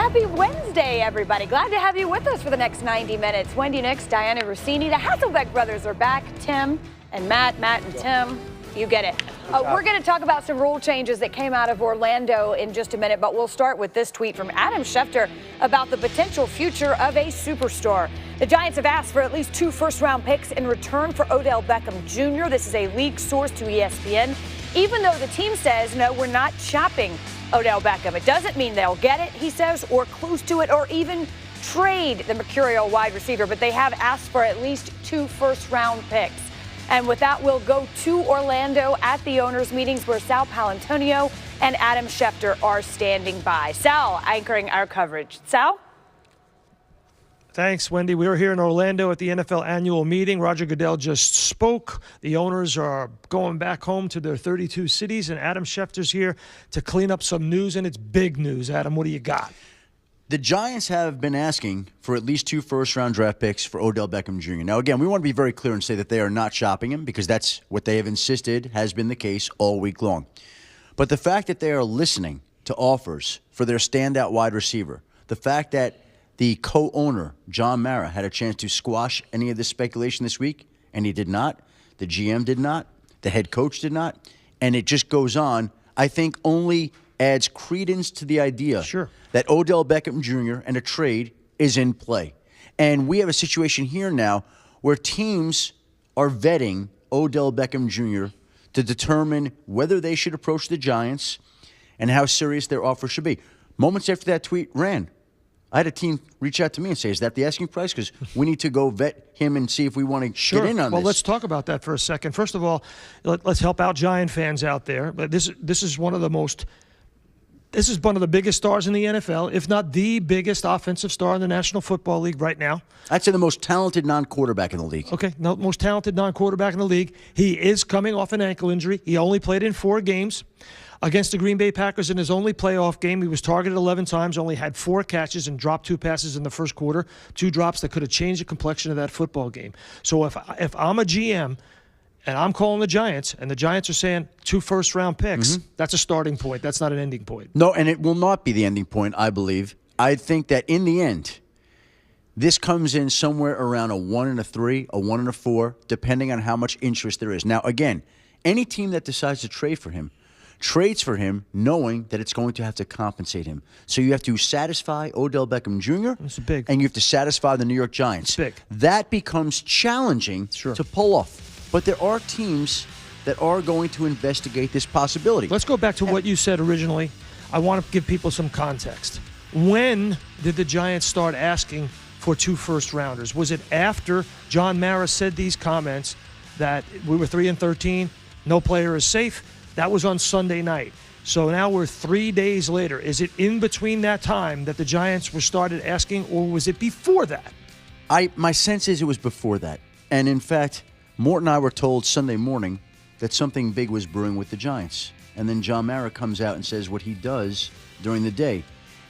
Happy Wednesday, everybody. Glad to have you with us for the next 90 minutes. Wendy Nix, Diana Rossini, the Hasselbeck brothers are back. Tim and Matt and Tim, you get it. We're going to talk about some rule changes that came out of Orlando in just a minute, but we'll start with this tweet from Adam Schefter about the potential future of a superstar. The Giants have asked for at least 2 first-round picks in return for Odell Beckham Jr. This is a leaked source to ESPN. Even though the team says, no, we're not shopping Odell Beckham. It doesn't mean they'll get it, he says, or close to it, or even trade the mercurial wide receiver. But they have asked for at least 2 first-round picks. And with that, we'll go to Orlando at the owners' meetings where Sal Palantonio and Adam Schefter are standing by. Sal anchoring our coverage. Sal? Thanks, Wendy. We were here in Orlando at the NFL annual meeting. Roger Goodell just spoke. The owners are going back home to their 32 cities, and Adam Schefter's here to clean up some news, and it's big news. Adam, what do you got? The Giants have been asking for at least 2 first-round draft picks for Odell Beckham Jr. Now, again, we want to be very clear and say that they are not shopping him because that's what they have insisted has been the case all week long. But the fact that they are listening to offers for their standout wide receiver, the fact that the co-owner, John Mara, had a chance to squash any of this speculation this week, and he did not. The GM did not. The head coach did not. And it just goes on, I think only adds credence to the idea that Odell Beckham Jr. and a trade is in play. And we have a situation here now where teams are vetting Odell Beckham Jr. to determine whether they should approach the Giants and how serious their offer should be. Moments after that tweet ran, I had a team reach out to me and say, is that the asking price? Because we need to go vet him and see if we want to get in on this. Well, let's talk about that for a second. First of all, let's help out Giant fans out there. But this is one of the biggest stars in the NFL, if not the biggest offensive star in the National Football League right now. I'd say the most talented non-quarterback in the league. Okay, no, most talented non-quarterback in the league. He is coming off an ankle injury. He only played in 4 games. Against the Green Bay Packers in his only playoff game, he was targeted 11 times, only had 4 catches and dropped 2 passes in the first quarter, 2 drops that could have changed the complexion of that football game. So if I'm a GM and I'm calling the Giants and the Giants are saying 2 first-round picks, that's a starting point. That's not an ending point. No, and it will not be the ending point, I believe. I think that in the end, this comes in somewhere around a 1 and a 3, a 1 and a 4, depending on how much interest there is. Now, again, any team that decides to trade for him trades for him knowing that it's going to have to compensate him. So you have to satisfy Odell Beckham Jr. and you have to satisfy the New York Giants. That becomes challenging to pull off. But there are teams that are going to investigate this possibility. Let's go back to what you said originally. I want to give people some context. When did the Giants start asking for 2 first-rounders? Was it after John Mara said these comments that we were 3-13, no player is safe? That was on Sunday night. So now we're 3 days later. Is it in between that time that the Giants were started asking, or was it before that? My sense is it was before that. And in fact, Mort and I were told Sunday morning that something big was brewing with the Giants. And then John Mara comes out and says what he does during the day.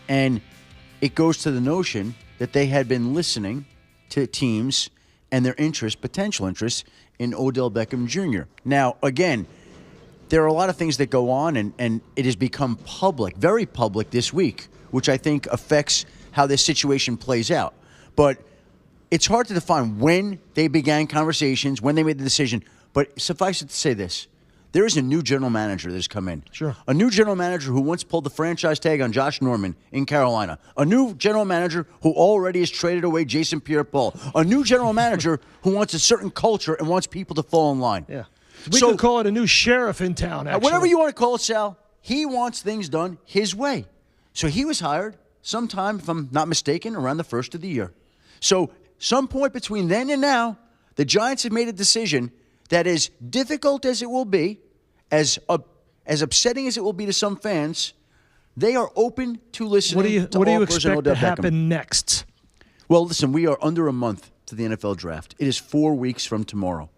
And it goes to the notion that they had been listening to teams and their interest, potential interest, in Odell Beckham Jr. Now, again, there are a lot of things that go on, and it has become public, very public this week, which I think affects how this situation plays out. But it's hard to define when they began conversations, when they made the decision. But suffice it to say this. There is a new general manager that has come in. A new general manager who once pulled the franchise tag on Josh Norman in Carolina. A new general manager who already has traded away Jason Pierre-Paul. A new general manager who wants a certain culture and wants people to fall in line. Yeah. We could call it a new sheriff in town, actually. Whatever you want to call it, Sal, he wants things done his way. So he was hired sometime, if I'm not mistaken, around the first of the year. So some point between then and now, the Giants have made a decision that as difficult as it will be, as upsetting as it will be to some fans, they are open to listening to offers. What do you expect and Odell to Beckham. happen next? Well, listen, we are under a month to the NFL draft. It is 4 weeks from tomorrow.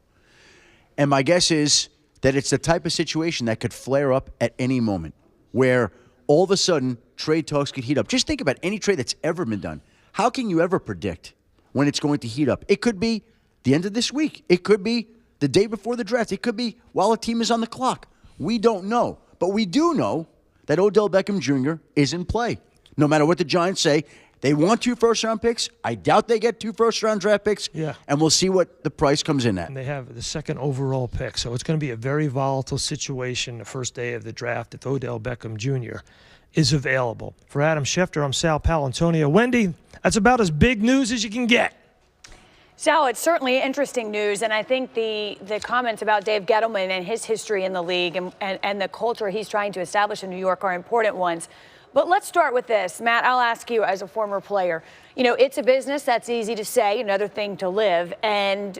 And my guess is that it's the type of situation that could flare up at any moment where all of a sudden trade talks could heat up. Just think about any trade that's ever been done. How can you ever predict when it's going to heat up? It could be the end of this week. It could be the day before the draft. It could be while a team is on the clock. We don't know. But we do know that Odell Beckham Jr. is in play. no matter what the Giants say. They want 2 first-round picks. I doubt they get 2 first-round draft picks. Yeah. And we'll see what the price comes in at. And they have the 2nd overall pick. So it's going to be a very volatile situation the first day of the draft if Odell Beckham Jr. is available. For Adam Schefter, I'm Sal Palantonio. Wendy, that's about as big news as you can get. Sal, it's certainly interesting news, and I think the comments about Dave Gettleman and his history in the league and the culture he's trying to establish in New York are important ones. But let's start with this. Matt, I'll ask you as a former player. You know, it's a business, that's easy to say, another thing to live. And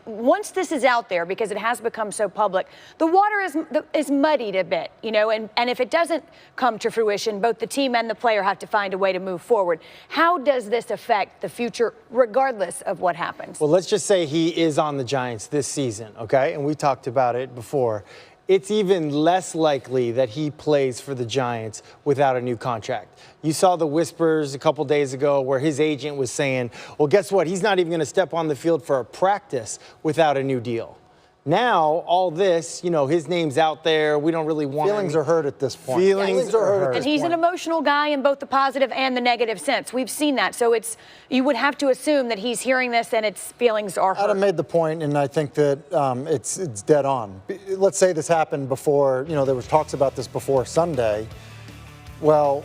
once this is out there, because it has become so public, the water is muddied a bit, you know, and if it doesn't come to fruition, both the team and the player have to find a way to move forward. How does this affect the future, regardless of what happens? Well, let's just say he is on the Giants this season, okay? And we talked about it before. It's even less likely that he plays for the Giants without a new contract. You saw the whispers a couple days ago where his agent was saying, well, guess what? He's not even going to step on the field for a practice without a new deal. Now, all this, you know, his name's out there. We don't really want Feelings are hurt at this point. Feelings are hurt. And he's an emotional guy in both the positive and the negative sense. We've seen that. So you would have to assume that he's hearing this and its feelings are hurt. Adam made the point, and I think that it's dead on. Let's say this happened before, you know, there was talks about this before Sunday. Well,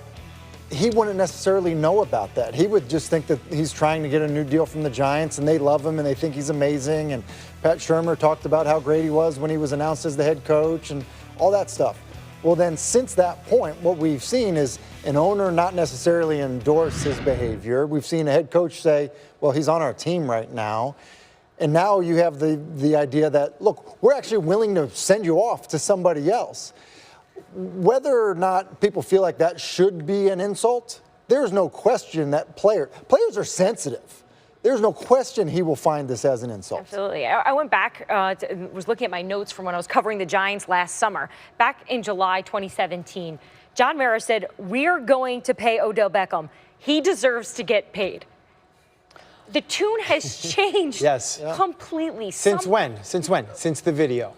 he wouldn't necessarily know about that. He would just think that he's trying to get a new deal from the Giants, and they love him, and they think he's amazing. And Pat Shurmur talked about how great he was when he was announced as the head coach and all that stuff. Well, then since that point, what we've seen is an owner not necessarily endorse his behavior. We've seen a head coach say, well, he's on our team right now. And now you have the idea that, look, we're actually willing to send you off to somebody else. Whether or not people feel like that should be an insult, there's no question that players are sensitive. There's no question he will find this as an insult. Absolutely. I went back, was looking at my notes from when I was covering the Giants last summer. Back in July 2017, John Mara said, we're going to pay Odell Beckham. He deserves to get paid. The tune has changed completely. Since when? Since when? Since the video.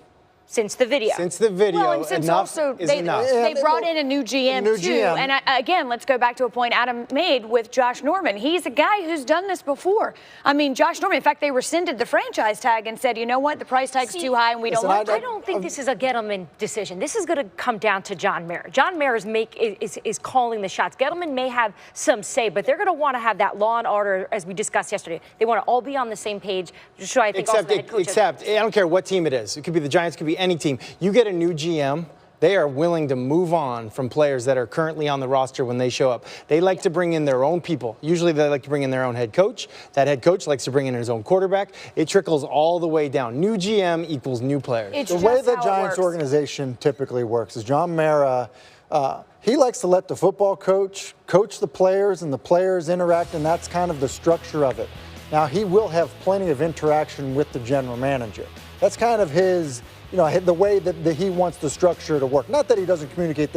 Since the video. Since the video. Well, and since enough also is they enough. brought in a new GM too. And again, let's go back to a point Adam made with Josh Norman. He's a guy who's done this before. I mean, Josh Norman, in fact, they rescinded the franchise tag and said, you know what, the price tag's too high and we don't want it. I don't think this is a Gettleman decision. This is going to come down to John Mara. John Mara is calling the shots. Gettleman may have some say, but they're going to want to have that law and order, as we discussed yesterday. They want to all be on the same page. So I think Except, I don't care what team it is. It could be the Giants, it could be any team. You get a new GM, they are willing to move on from players that are currently on the roster when they show up. They like to bring in their own people. Usually they like to bring in their own head coach. That head coach likes to bring in his own quarterback. It trickles all the way down. New GM equals new players. The way the Giants organization typically works is John Mara, he likes to let the football coach the players, and the players interact, and that's kind of the structure of it. Now, he will have plenty of interaction with the general manager. That's kind of his, you know, the way that he wants the structure to work. Not that he doesn't communicate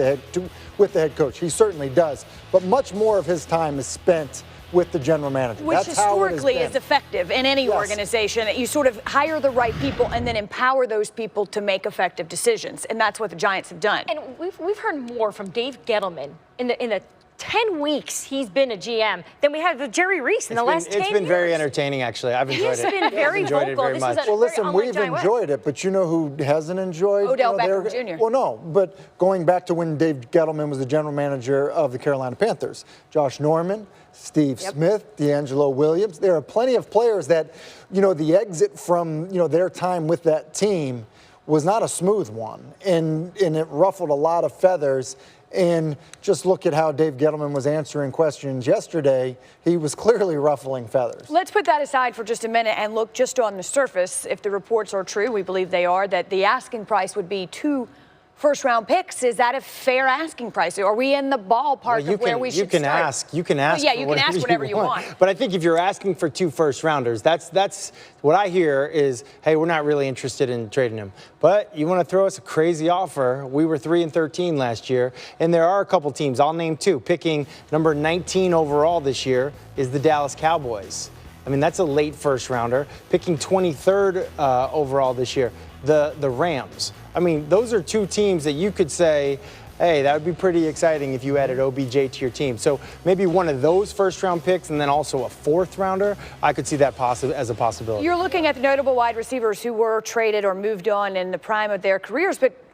with the head coach. He certainly does. But much more of his time is spent with the general manager. Which That's historically how it is effective in any organization. You sort of hire the right people and then empower those people to make effective decisions. And that's what the Giants have done. And we've heard more from Dave Gettleman in the 10 weeks he's been a GM than we had with Jerry Reese in the last 10 years. It's been very entertaining, actually. I've enjoyed it. He's been very vocal. Very much. Well, listen, we've enjoyed it, but you know who hasn't enjoyed? Odell Beckham Jr. Well, no, but going back to when Dave Gettleman was the general manager of the Carolina Panthers, Josh Norman, Steve Smith, D'Angelo Williams. There are plenty of players that, you know, the exit from, you know, their time with that team was not a smooth one, and it ruffled a lot of feathers. And just look at how Dave Gettleman was answering questions yesterday. He was clearly ruffling feathers. Let's put that aside for just a minute and look just on the surface. If the reports are true, we believe they are, that the asking price would be 2 first-round picks. Is that a fair asking price? Are we in the ballpark of where we should start? You can ask. Well, yeah, you can ask whatever you want. But I think if you're asking for 2 first-rounders, that's what I hear is, hey, we're not really interested in trading him. But you want to throw us a crazy offer? We were 3-13 last year, and there are a couple teams. I'll name 2. Picking number 19 overall this year is the Dallas Cowboys. I mean, that's a late first-rounder. Picking 23rd overall this year, the Rams. I mean, those are 2 teams that you could say, hey, that would be pretty exciting if you added OBJ to your team. So maybe one of those first-round picks and then also a fourth-rounder, I could see that as a possibility. You're looking at the notable wide receivers who were traded or moved on in the prime of their careers, but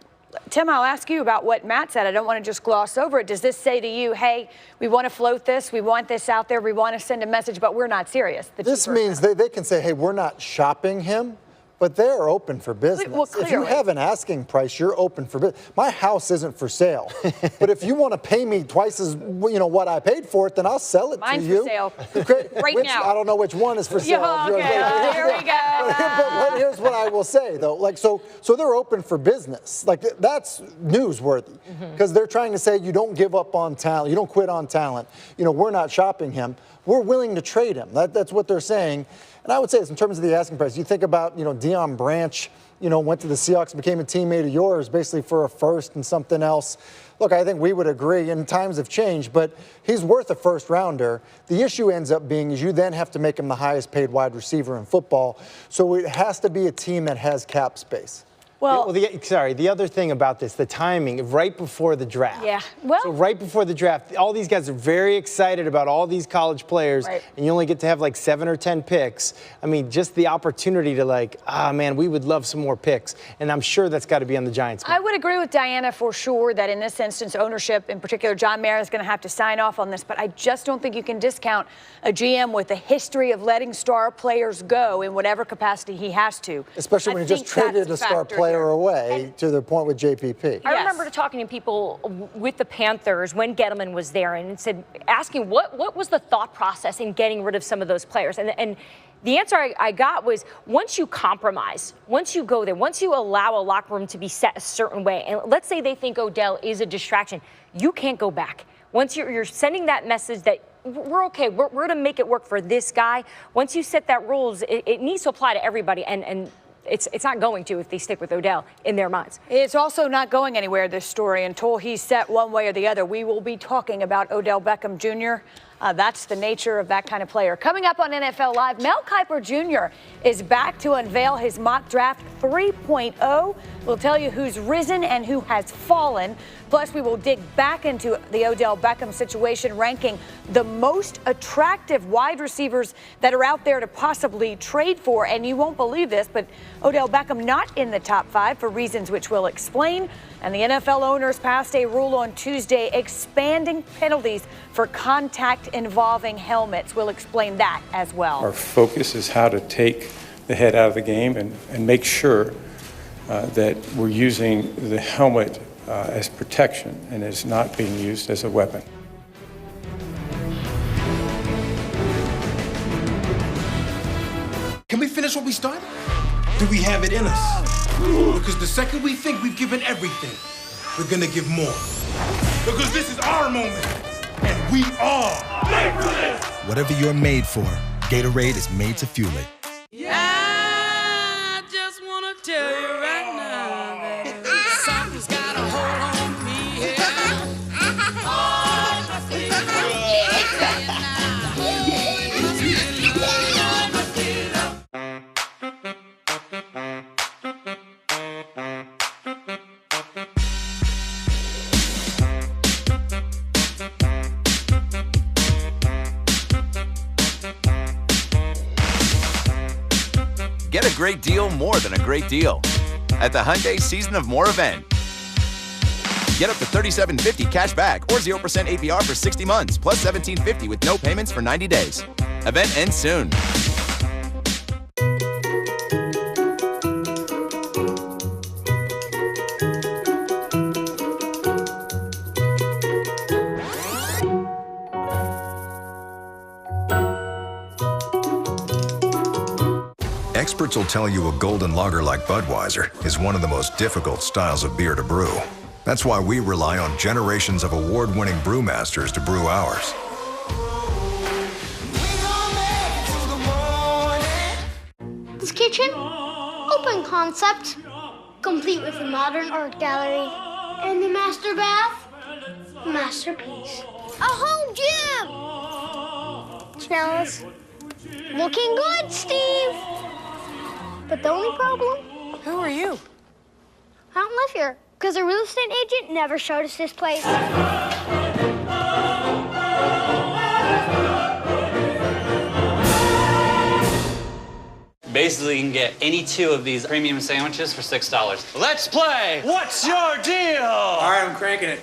Tim, I'll ask you about what Matt said. I don't want to just gloss over it. Does this say to you, hey, we want to float this, we want this out there, we want to send a message, but we're not serious? This means they can say, hey, we're not shopping him, but they're open for business. Well, if you have an asking price, you're open for business. My house isn't for sale, but if you want to pay me twice as what I paid for it, then I'll sell it Mine's to you. Mine's for sale right now. I don't know which one is for sale. Yeah, okay, here we go. But here's what I will say, though. Like, so they're open for business. Like, that's newsworthy because they're trying to say you don't give up on talent, you don't quit on talent. We're not shopping him. We're willing to trade him. That's what they're saying. And I would say this in terms of the asking price. You think about, Deion Branch, went to the Seahawks, became a teammate of yours, basically for a first and something else. Look, I think we would agree, and times have changed, but he's worth a first rounder. The issue ends up being is you then have to make him the highest paid wide receiver in football. So it has to be a team that has cap space. Well, the other thing about this, the timing, right before the draft. Yeah, well. So right before the draft, all these guys are very excited about all these college players, right. And you only get to have like 7 or 10 picks. I mean, just the opportunity to man, we would love some more picks. And I'm sure that's got to be on the Giants' mind. I would agree with Diana for sure that in this instance, ownership, in particular, John Mara is going to have to sign off on this, but I just don't think you can discount a GM with a history of letting star players go in whatever capacity he has to. Especially when he just traded a star player away to the point with JPP. I remember talking to people with the Panthers when Gettleman was there and asking what was the thought process in getting rid of some of those players. And the answer I got was once you compromise, once you go there, once you allow a locker room to be set a certain way, and let's say they think Odell is a distraction, you can't go back. Once you're sending that message that we're okay, we're going to make it work for this guy. Once you set that rules, it needs to apply to everybody, and it's not going to if they stick with Odell in their minds. It's also not going anywhere, this story, until he's set one way or the other. We will be talking about Odell Beckham Jr. That's the nature of that kind of player. Coming up on NFL Live, Mel Kiper Jr. is back to unveil his mock draft 3.0. We'll tell you who's risen and who has fallen. Plus, we will dig back into the Odell Beckham situation, ranking the most attractive wide receivers that are out there to possibly trade for. And you won't believe this, but Odell Beckham not in the top 5 for reasons which we'll explain. And the NFL owners passed a rule on Tuesday expanding penalties for contact involving helmets. We'll explain that as well. Our focus is how to take the head out of the game and make sure that we're using the helmet as protection and is not being used as a weapon. Can we finish what we started? Do we have it in us? Because the second we think we've given everything, we're gonna give more. Because this is our moment, and we are made for this! Whatever you're made for, Gatorade is made to fuel it. I just wanna tell you right now that something's got a hold on me here. Oh, it must be Get a great deal more than a great deal at the Hyundai Season of More event. Get up to $3,750 cash back or 0% APR for 60 months, plus $1,750 with no payments for 90 days. Event ends soon. Experts will tell you a golden lager like Budweiser is one of the most difficult styles of beer to brew. That's why we rely on generations of award-winning brewmasters to brew ours. This kitchen, open concept, complete with a modern art gallery, and the master bath, masterpiece. A home gym! Smells looking good, Steve. But the only problem? Who are you? I don't live here. Because a real estate agent never showed us this place. Basically, you can get any 2 of these premium sandwiches for $6. Let's play! What's your deal? All right, I'm cranking it.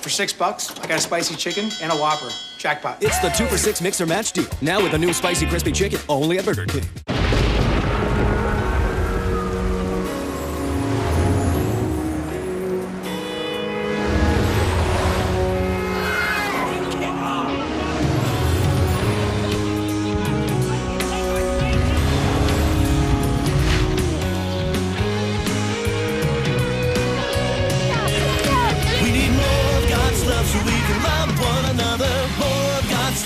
For $6, I got a spicy chicken and a Whopper. Jackpot. It's the 2 for $6 Mix or Match deal. Now with a new spicy crispy chicken, only at Burger King.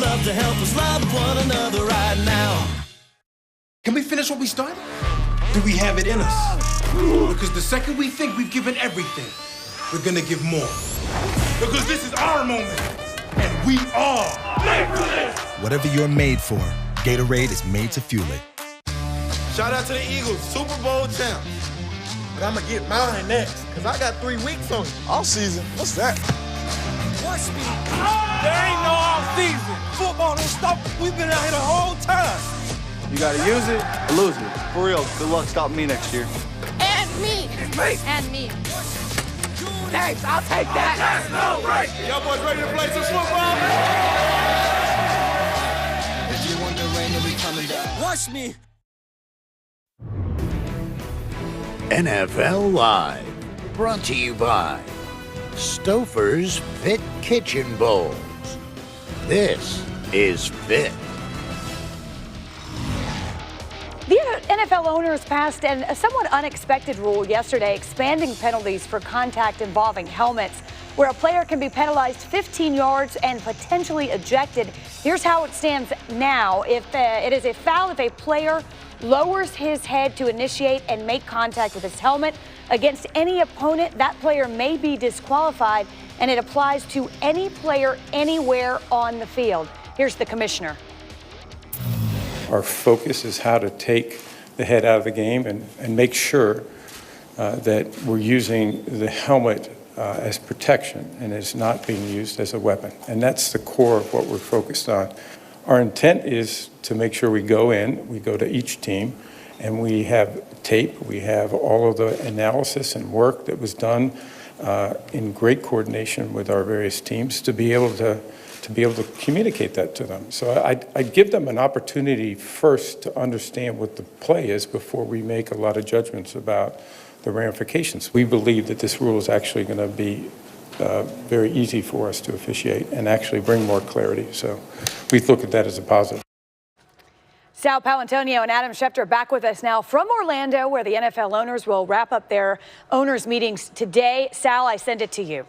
Love to help us love one another right now. Can we finish what we started? Do we have it in us? Because the second we think we've given everything, we're gonna give more. Because this is our moment, and we are made for this. Whatever you're made for, Gatorade is made to fuel it. Shout out to the Eagles, Super Bowl champs. But I'm gonna get mine next, because I got 3 weeks on it. Off season? What's that? Watch me. There ain't no off season. Football don't stop. We've been out here the whole time. You gotta use it or lose it. For real, good luck stopping me next year. And me. And me. Thanks, I'll take that. That's no right. Y'all boys ready to play some football? If you want the rain to be coming down. Watch me. NFL Live, brought to you by Stouffer's Fit Kitchen Bowls. This is Fit. The NFL owners passed a somewhat unexpected rule yesterday expanding penalties for contact involving helmets, where a player can be penalized 15 yards and potentially ejected. Here's how it stands now. If it is a foul if a player lowers his head to initiate and make contact with his helmet against any opponent, that player may be disqualified, and it applies to any player anywhere on the field. Here's the commissioner. Our focus is how to take the head out of the game and make sure that we're using the helmet as protection and is not being used as a weapon. And that's the core of what we're focused on. Our intent is to make sure we go to each team, and we have tape, we have all of the analysis and work that was done in great coordination with our various teams to be able to communicate that to them. So I'd give them an opportunity first to understand what the play is before we make a lot of judgments about the ramifications. We believe that this rule is actually going to be very easy for us to officiate and actually bring more clarity. So we look at that as a positive. Sal Palantonio and Adam Schefter back with us now from Orlando, where the NFL owners will wrap up their owners meetings today. Sal, I send it to you.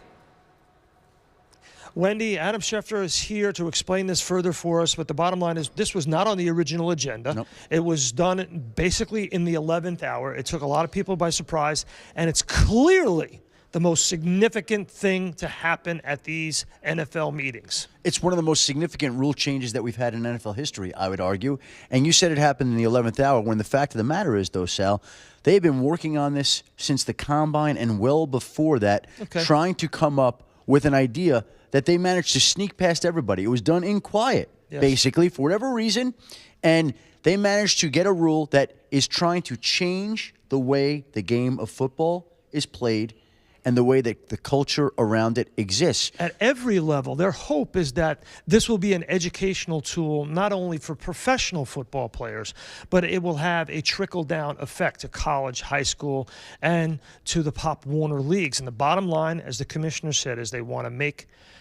Wendy, Adam Schefter is here to explain this further for us, but the bottom line is this was not on the original agenda. Nope. It was done basically in the 11th hour. It took a lot of people by surprise, and it's clearly the most significant thing to happen at these NFL meetings. It's one of the most significant rule changes that we've had in NFL history, I would argue. And you said it happened in the 11th hour, when the fact of the matter is, though, Sal, they've been working on this since the Combine and well before that, trying to come up with an idea that they managed to sneak past everybody. It was done in quiet, basically, for whatever reason. And they managed to get a rule that is trying to change the way the game of football is played and the way that the culture around it exists. At every level, their hope is that this will be an educational tool, not only for professional football players, but it will have a trickle-down effect to college, high school, and to the Pop Warner leagues. And the bottom line, as the commissioner said, is they want to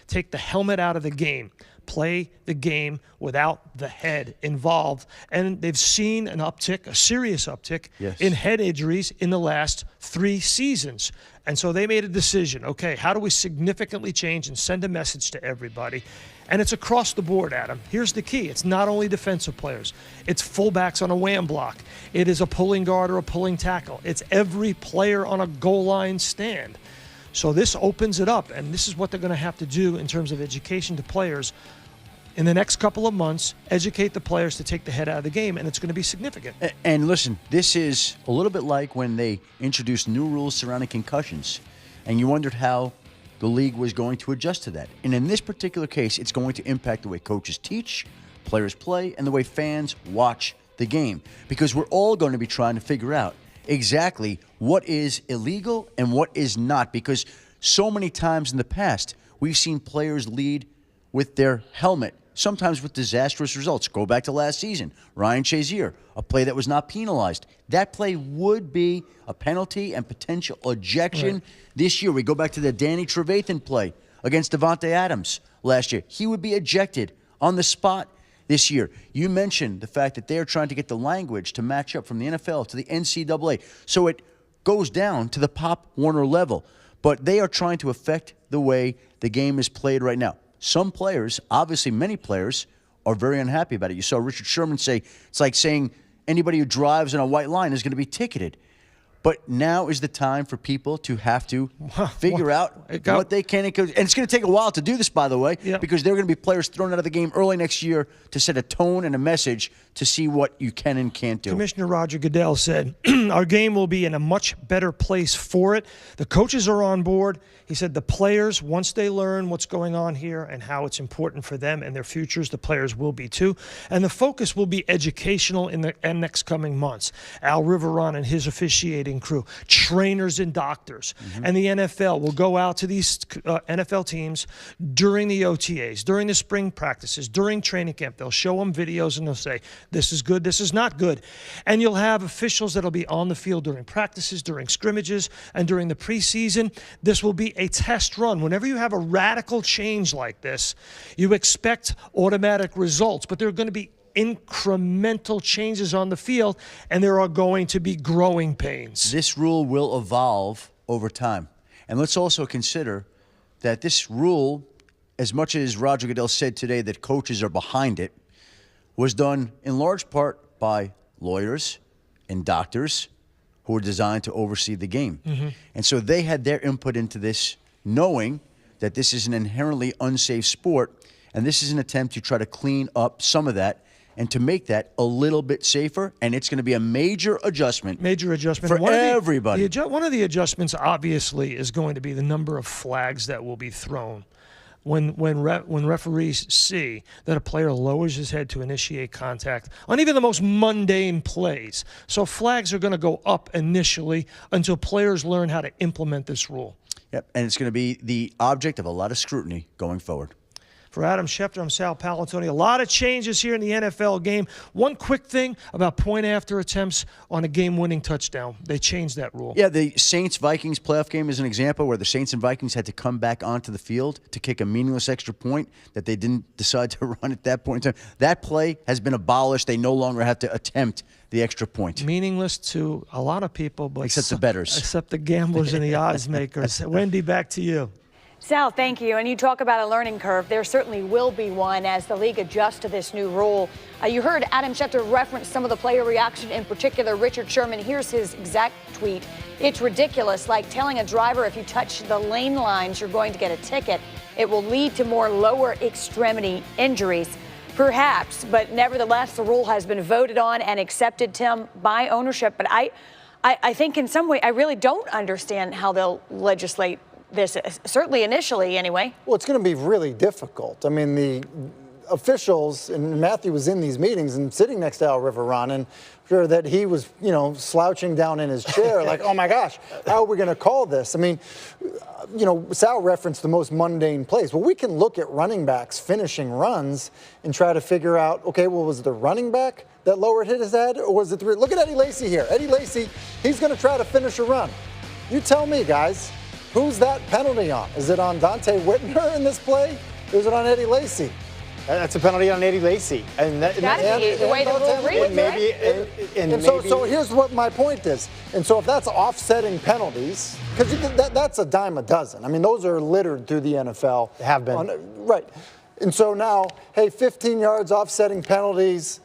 take the helmet out of the game, play the game without the head involved. And they've seen an uptick, a serious uptick, in head injuries in the last 3 seasons. And so they made a decision, okay, how do we significantly change and send a message to everybody? And it's across the board, Adam. Here's the key. It's not only defensive players. It's fullbacks on a wham block. It is a pulling guard or a pulling tackle. It's every player on a goal line stand. So this opens it up, and this is what they're going to have to do in terms of education to players. in the next couple of months, educate the players to take the head out of the game, and it's going to be significant. And listen, this is a little bit like when they introduced new rules surrounding concussions, and you wondered how the league was going to adjust to that. And in this particular case, it's going to impact the way coaches teach, players play, and the way fans watch the game, because we're all going to be trying to figure out exactly what is illegal and what is not, because so many times in the past, we've seen players lead with their helmet, sometimes with disastrous results. Go back to last season. Ryan Shazier, a play that was not penalized. That play would be a penalty and potential ejection. Right. This year, we go back to the Danny Trevathan play against Devontae Adams last year. He would be ejected on the spot this year. You mentioned the fact that they're trying to get the language to match up from the NFL to the NCAA. So it goes down to the Pop Warner level. But they are trying to affect the way the game is played right now. Some players, obviously many players, are very unhappy about it. You saw Richard Sherman say, it's like saying anybody who drives on a white line is going to be ticketed. But now is the time for people to have to figure out what they can. And it's going to take a while to do this, by the way, because there are going to be players thrown out of the game early next year to set a tone and a message to see what you can and can't do. Commissioner Roger Goodell said, our game will be in a much better place for it. The coaches are on board. He said the players, once they learn what's going on here and how it's important for them and their futures, the players will be too. And the focus will be educational in the next coming months. Al Riveron and his officiating crew, trainers and doctors, and the NFL will go out to these NFL teams during the OTAs, during the spring practices, during training camp. They'll show them videos and they'll say, this is good, this is not good. And you'll have officials that'll be on the field during practices, during scrimmages, and during the preseason. This will be a test run. Whenever you have a radical change like this, you expect automatic results, but there are going to be incremental changes on the field, and there are going to be growing pains. This rule will evolve over time. And let's also consider that this rule, as much as Roger Goodell said today that coaches are behind it, was done in large part by lawyers and doctors who were designed to oversee the game. And so they had their input into this, knowing that this is an inherently unsafe sport, and this is an attempt to try to clean up some of that and to make that a little bit safer, and it's going to be a major adjustment. For everybody. One of the adjustments, obviously, is going to be the number of flags that will be thrown. When referees see that a player lowers his head to initiate contact on even the most mundane plays. So flags are going to go up initially until players learn how to implement this rule. Yep, and it's going to be the object of a lot of scrutiny going forward. For Adam Schefter, I'm Sal Palatoni. A lot of changes here in the NFL game. One quick thing about point-after attempts on a game-winning touchdown. They changed that rule. Yeah, the Saints-Vikings playoff game is an example where the Saints and Vikings had to come back onto the field to kick a meaningless extra point that they didn't decide to run at that point in time. That play has been abolished. They no longer have to attempt the extra point. Meaningless to a lot of people, but except the bettors. Except the gamblers and the odds makers. Wendy, back to you. Sal, thank you. And you talk about a learning curve. There certainly will be one as the league adjusts to this new rule. You heard Adam Schefter reference some of the player reaction, in particular Richard Sherman. Here's his exact tweet. It's ridiculous, like telling a driver if you touch the lane lines, you're going to get a ticket. It will lead to more lower extremity injuries. Perhaps, but nevertheless, the rule has been voted on and accepted, Tim, by ownership. But I think in some way, I really don't understand how they'll legislate this, certainly initially anyway. Well, it's going to be really difficult. I mean, the officials, and Matthew was in these meetings and sitting next to Al Riveron, and sure that he was, slouching down in his chair like, oh my gosh, how are we going to call this? I mean, Sal referenced the most mundane plays. Well, we can look at running backs finishing runs and try to figure out, okay, well, was it the running back that lowered his head, or was it the... Look at Eddie Lacy here. Eddie Lacy, he's going to try to finish a run. You tell me, guys. Who's that penalty on? Is it on Dante Whitner in this play? Or is it on Eddie Lacy? That's a penalty on Eddie Lacy. And the way the rule reads, right? So here's what my point is. And so if that's offsetting penalties, because that's a dime a dozen. I mean, those are littered through the NFL. They have been. Right. And so now, hey, 15 yards offsetting penalties.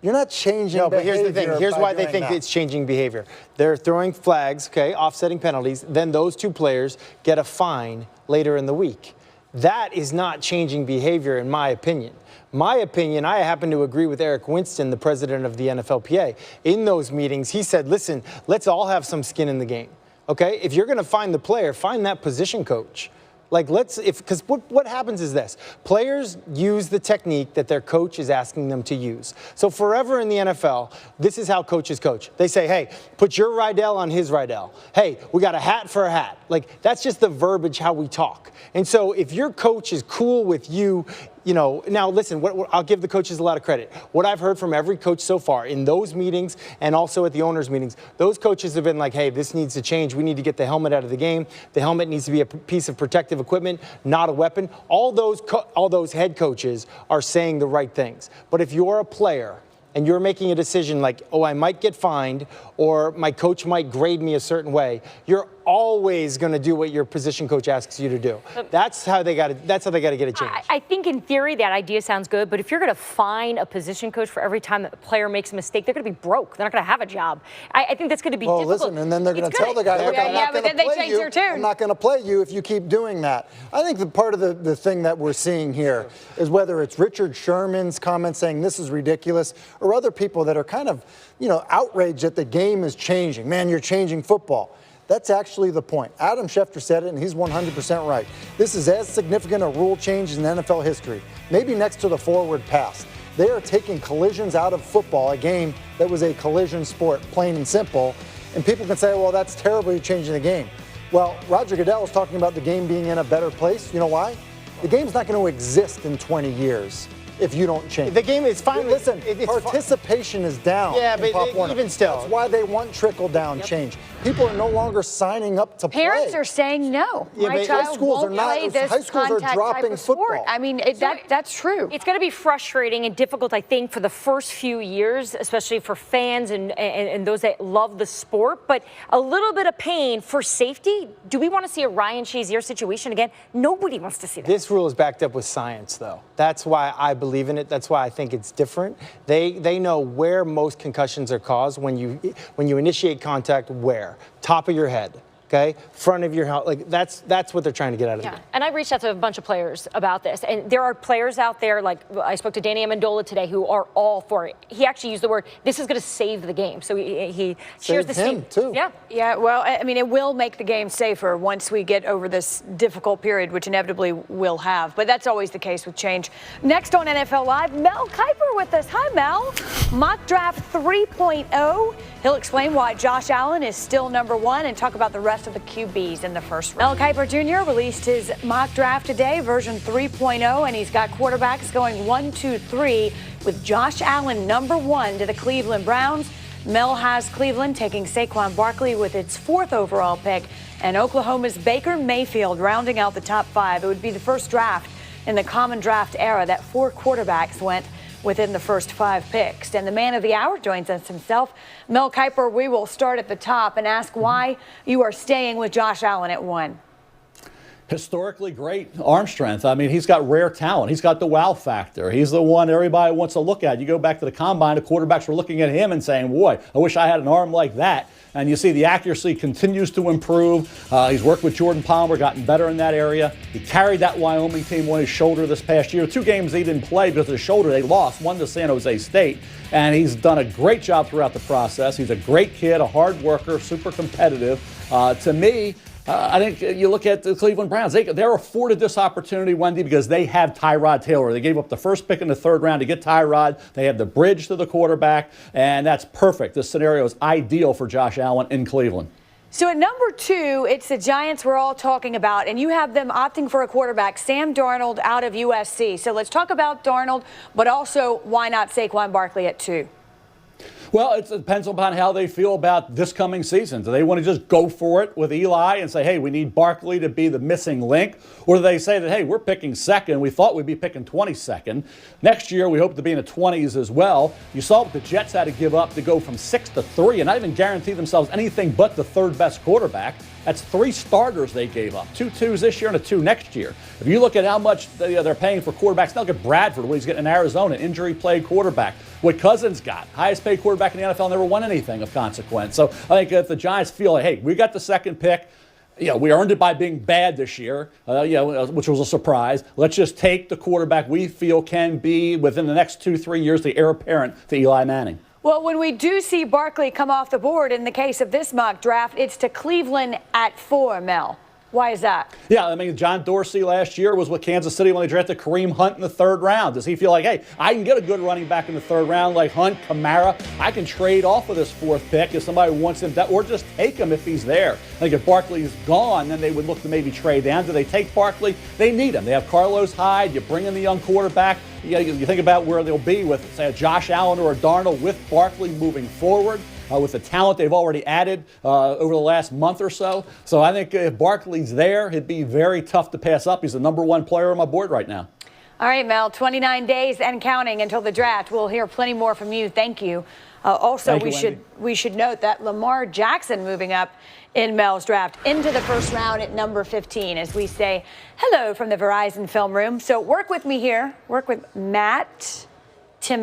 You're not changing No, but here's the thing. Here's why they think it's changing behavior. They're throwing flags, okay, offsetting penalties. Then those two players get a fine later in the week. That is not changing behavior, in my opinion. My opinion, I happen to agree with Eric Winston, the president of the NFLPA. In those meetings, he said, listen, let's all have some skin in the game. Okay? If you're going to find the player, find that position coach. Like, because what happens is this. Players use the technique that their coach is asking them to use. So forever in the NFL, this is how coaches coach. They say, hey, put your Rydell on his Rydell. Hey, we got a hat for a hat. Like, that's just the verbiage, how we talk. And so if your coach is cool with you, now listen, I'll give the coaches a lot of credit. What I've heard from every coach so far in those meetings and also at the owners' meetings, those coaches have been like, hey, this needs to change. We need to get the helmet out of the game. The helmet needs to be a piece of protective equipment, not a weapon. All those head coaches are saying the right things. But if you're a player and you're making a decision like, oh, I might get fined or my coach might grade me a certain way, you're always going to do what your position coach asks you to do. That's how they got to get it changed. I think in theory that idea sounds good, but if you're going to fine a position coach for every time that the player makes a mistake, they're going to be broke. They're not going to have a job. I think that's going to be difficult. Well, listen, and then they're going to tell the guy, look, I'm not going to play you. I'm not going to play you if you keep doing that. I think the part of the thing that we're seeing here is whether it's Richard Sherman's comments saying this is ridiculous or other people that are kind of, outraged that the game is changing. Man, you're changing football. That's actually the point. Adam Schefter said it, and he's 100% right. This is as significant a rule change in NFL history, maybe next to the forward pass. They are taking collisions out of football, a game that was a collision sport, plain and simple. And people can say, well, that's terrible, you're changing the game. Well, Roger Goodell is talking about the game being in a better place. You know why? The game's not going to exist in 20 years if you don't change. The game is finally... Listen, participation is down in Pop Warner. Even still. That's why they want trickle-down change. People are no longer signing up to play. Parents are saying no. My child won't play this high schools are contact dropping type of sport. football. I mean, that's true. It's going to be frustrating and difficult, I think, for the first few years, especially for fans and those that love the sport. But a little bit of pain for safety. Do we want to see a Ryan Shazier situation again? Nobody wants to see that. This rule is backed up with science, though. That's why I believe in it. That's why I think it's different. They know where most concussions are caused when you initiate contact. Where? Top of your head. Okay, front of your house, like that's what they're trying to get out of the game. And I reached out to a bunch of players about this, and there are players out there, like I spoke to Danny Amendola today, who are all for it. He actually used the word, this is going to save the game. So he shares the same too. Yeah. Well, I mean, it will make the game safer once we get over this difficult period, which inevitably we'll have. But that's always the case with change. Next on NFL Live, Mel Kiper with us. Hi, Mel. Mock Draft 3.0. He'll explain why Josh Allen is still number one and talk about the rest of the QBs in the first round. Mel Kiper Jr. released his mock draft today, version 3.0, and he's got quarterbacks going 1, 2, 3 with Josh Allen number one to the Cleveland Browns. Mel has Cleveland taking Saquon Barkley with its 4th overall pick, and Oklahoma's Baker Mayfield rounding out the top 5. It would be the first draft in the common draft era that 4 quarterbacks went within the first 5 picks. And the man of the hour joins us himself. Mel Kiper, we will start at the top and ask why you are staying with Josh Allen at 1. Historically great arm strength. I mean, he's got rare talent. He's got the wow factor. He's the one everybody wants to look at. You go back to the combine, the quarterbacks were looking at him and saying, boy, I wish I had an arm like that. And you see the accuracy continues to improve. He's worked with Jordan Palmer, gotten better in that area. He carried that Wyoming team on his shoulder this past year. 2 games they didn't play because of his shoulder. They lost, one to San Jose State. And he's done a great job throughout the process. He's a great kid, a hard worker, super competitive. To me, I think you look at the Cleveland Browns, they're afforded this opportunity, Wendy, because they have Tyrod Taylor. They gave up the first pick in the 3rd round to get Tyrod. They have the bridge to the quarterback, and that's perfect. This scenario is ideal for Josh Allen in Cleveland. So at number 2, it's the Giants we're all talking about, and you have them opting for a quarterback, Sam Darnold out of USC. So let's talk about Darnold, but also why not Saquon Barkley at 2? Well, it depends upon how they feel about this coming season. Do they want to just go for it with Eli and say, hey, we need Barkley to be the missing link? Or do they say that, hey, we're picking 2nd. We thought we'd be picking 22nd. Next year, we hope to be in the 20s as well. You saw what the Jets had to give up to go from 6 to 3 and not even guarantee themselves anything but the 3rd best quarterback. That's 3 starters they gave up, 2 twos this year and a 2 next year. If you look at how much they're paying for quarterbacks, now look at Bradford, what he's getting in Arizona, injury-plagued quarterback. What Cousins got, highest paid quarterback in the NFL, never won anything of consequence. So I think if the Giants feel like, hey, we got the 2nd pick, We earned it by being bad this year, which was a surprise. Let's just take the quarterback we feel can be, within the next 2-3 years, the heir apparent to Eli Manning. Well, when we do see Barkley come off the board, in the case of this mock draft, it's to Cleveland at 4, Mel. Why is that? Yeah, I mean, John Dorsey last year was with Kansas City when they drafted Kareem Hunt in the 3rd round. Does he feel like, hey, I can get a good running back in the 3rd round like Hunt, Kamara? I can trade off of this 4th pick if somebody wants him, or just take him if he's there. I think if Barkley's gone, then they would look to maybe trade down. Do they take Barkley? They need him. They have Carlos Hyde. You bring in the young quarterback. You think about where they'll be with, say, a Josh Allen or a Darnold with Barkley moving forward. With the talent they've already added over the last month or so. So I think if Barkley's there, it'd be very tough to pass up. He's the #1 player on my board right now. All right, Mel, 29 days and counting until the draft. We'll hear plenty more from you. Thank you. Also, we should note that Lamar Jackson moving up in Mel's draft into the 1st round at number 15 as we say hello from the Verizon film room. So work with me here. Work with Mathematics. See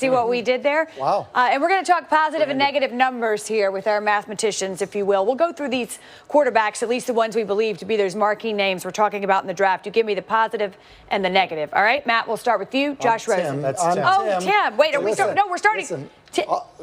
what we did there? Wow. And we're going to talk positive and negative numbers here with our mathematicians, if you will. We'll go through these quarterbacks, at least the ones we believe to be those marquee names we're talking about in the draft. You give me the positive and the negative. All right, Matt, we'll start with you. Josh Rosen. That's Tim. Oh, Tim. Wait, we're starting.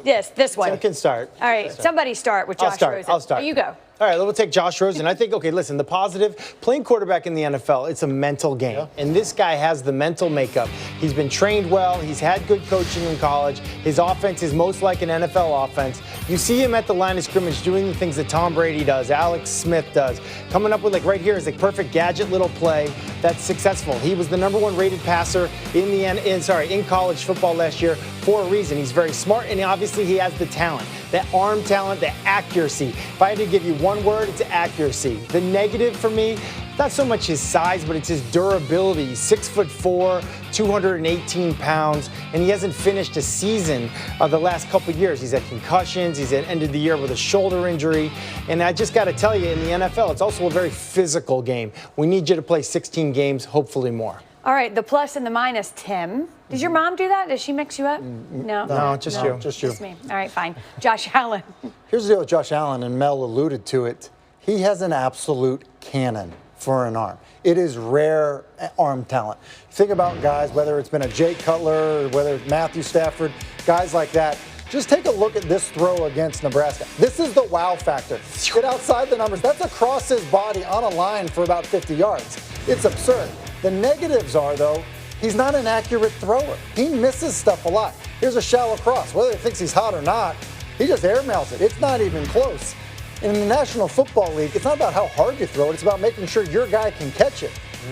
Yes, this one. Tim can start. All right, somebody start with Josh Rosen. I'll start. You go. All right, we'll take Josh Rosen. I think, okay, listen, the positive, playing quarterback in the NFL, it's a mental game. Yeah. And this guy has the mental makeup. He's been trained well. He's had good coaching in college. His offense is most like an NFL offense. You see him at the line of scrimmage doing the things that Tom Brady does, Alex Smith does. Coming up with, like, right here is a perfect gadget little play that's successful. He was the #1 rated passer in college football last year for a reason. He's very smart, and obviously he has the talent. That arm talent, the accuracy. If I had to give you one word, it's accuracy. The negative for me, not so much his size, but it's his durability. He's 6'4", 218 pounds, and he hasn't finished a season the last couple years. He's had concussions. He's at end of the year with a shoulder injury. And I just got to tell you, in the NFL, it's also a very physical game. We need you to play 16 games, hopefully more. All right, the plus and the minus, Tim. Does your mom do that? Does she mix you up? No, just you. Just me. All right, fine. Josh Allen. Here's the deal with Josh Allen, and Mel alluded to it. He has an absolute cannon for an arm. It is rare arm talent. Think about guys, whether it's been a Jay Cutler, or whether it's Matthew Stafford, guys like that. Just take a look at this throw against Nebraska. This is the wow factor. Get outside the numbers. That's across his body on a line for about 50 yards. It's absurd. The negatives are, though, he's not an accurate thrower. He misses stuff a lot. Here's a shallow cross. Whether he thinks he's hot or not, he just airmails it. It's not even close. In the National Football League, it's not about how hard you throw it. It's about making sure your guy can catch it.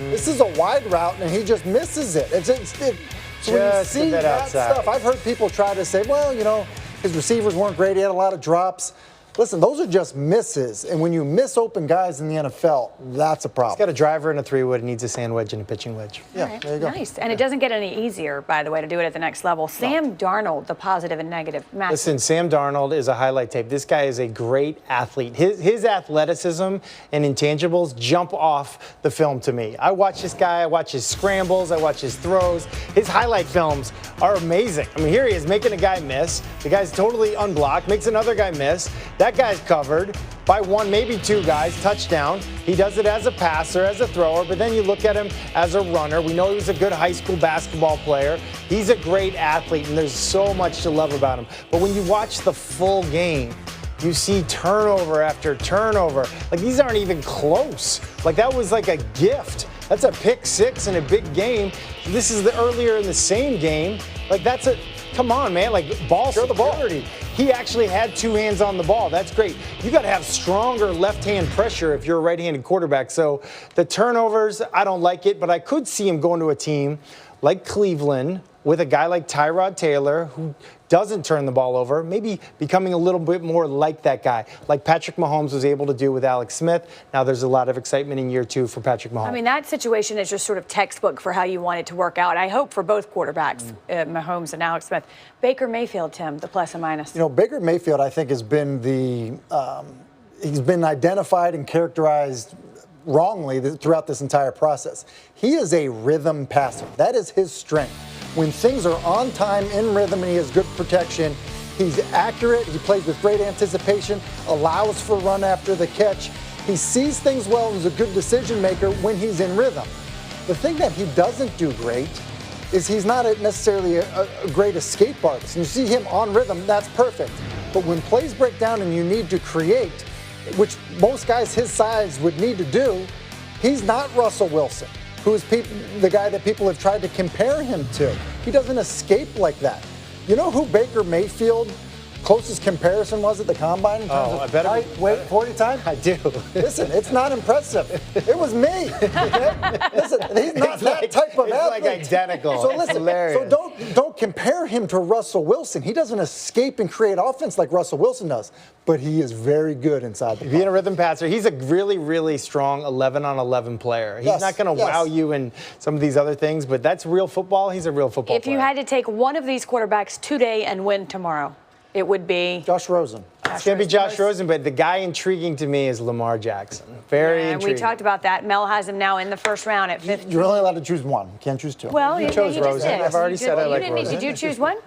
This is a wide route, and he just misses it. So when you see that stuff, I've heard people try to say, well, his receivers weren't great. He had a lot of drops. Listen, those are just misses. And when you miss open guys in the NFL, that's a problem. He's got a driver and a 3-wood. He needs a sand wedge and a pitching wedge. Yeah, right. There you go. Nice. And it doesn't get any easier, by the way, to do it at the next level. Sam Darnold, the positive and negative. Matt. Listen, Sam Darnold is a highlight tape. This guy is a great athlete. His athleticism and intangibles jump off the film to me. I watch this guy. I watch his scrambles. I watch his throws. His highlight films are amazing. I mean, here he is making a guy miss. The guy's totally unblocked, makes another guy miss. That guy's covered by one, maybe two guys, touchdown. He does it as a passer, as a thrower, but then you look at him as a runner. We know he was a good high school basketball player. He's a great athlete, and there's so much to love about him. But when you watch the full game, you see turnover after turnover. Like, these aren't even close. Like, that was like a gift. That's a pick six in a big game. This is the earlier in the same game. Like, that's a, come on, man. Like, ball security. He actually had two hands on the ball. That's great. You got to have stronger left-hand pressure if you're a right-handed quarterback. So the turnovers, I don't like it, but I could see him going to a team like Cleveland with a guy like Tyrod Taylor who doesn't turn the ball over, maybe becoming a little bit more like that guy, like Patrick Mahomes was able to do with Alex Smith. Now there's a lot of excitement in year two for Patrick Mahomes. I mean, that situation is just sort of textbook for how you want it to work out. I hope for both quarterbacks, Mahomes and Alex Smith. Baker Mayfield, Tim, the plus and minus. Baker Mayfield, I think, has been he's been identified and characterized wrongly throughout this entire process. He is a rhythm passer. That is his strength. When things are on time, in rhythm, and he has good protection, He's accurate. He plays with great anticipation, allows for run after the catch. He sees things well and is a good decision maker when he's in rhythm. The thing that he doesn't do great is he's not necessarily a great escape artist. And you see him on rhythm, that's perfect. But when plays break down and you need to create, which most guys his size would need to do, he's not Russell Wilson, who is the guy that people have tried to compare him to. He doesn't escape like that. You know who Baker Mayfield closest comparison was at the combine in terms of height, weight, 40 time? I do. Listen, it's not impressive. It was me. Okay? Listen, he's not that type of athlete. It's like identical. So listen, hilarious. so don't compare him to Russell Wilson. He doesn't escape and create offense like Russell Wilson does, but he is very good inside the Being a rhythm passer, he's a really, really strong 11-on-11 player. He's not going to wow you in some of these other things, but that's real football. He's a real football player. If you had to take one of these quarterbacks today and win tomorrow, it would be Josh Rosen. It's going to be Josh Rosen, but the guy intriguing to me is Lamar Jackson. Very intriguing. We talked about that. Mel has him now in the first round at 15. You're only allowed to choose one. You can't choose two. Well, you chose Rosen. I've already said I like Rosen. Did you choose one?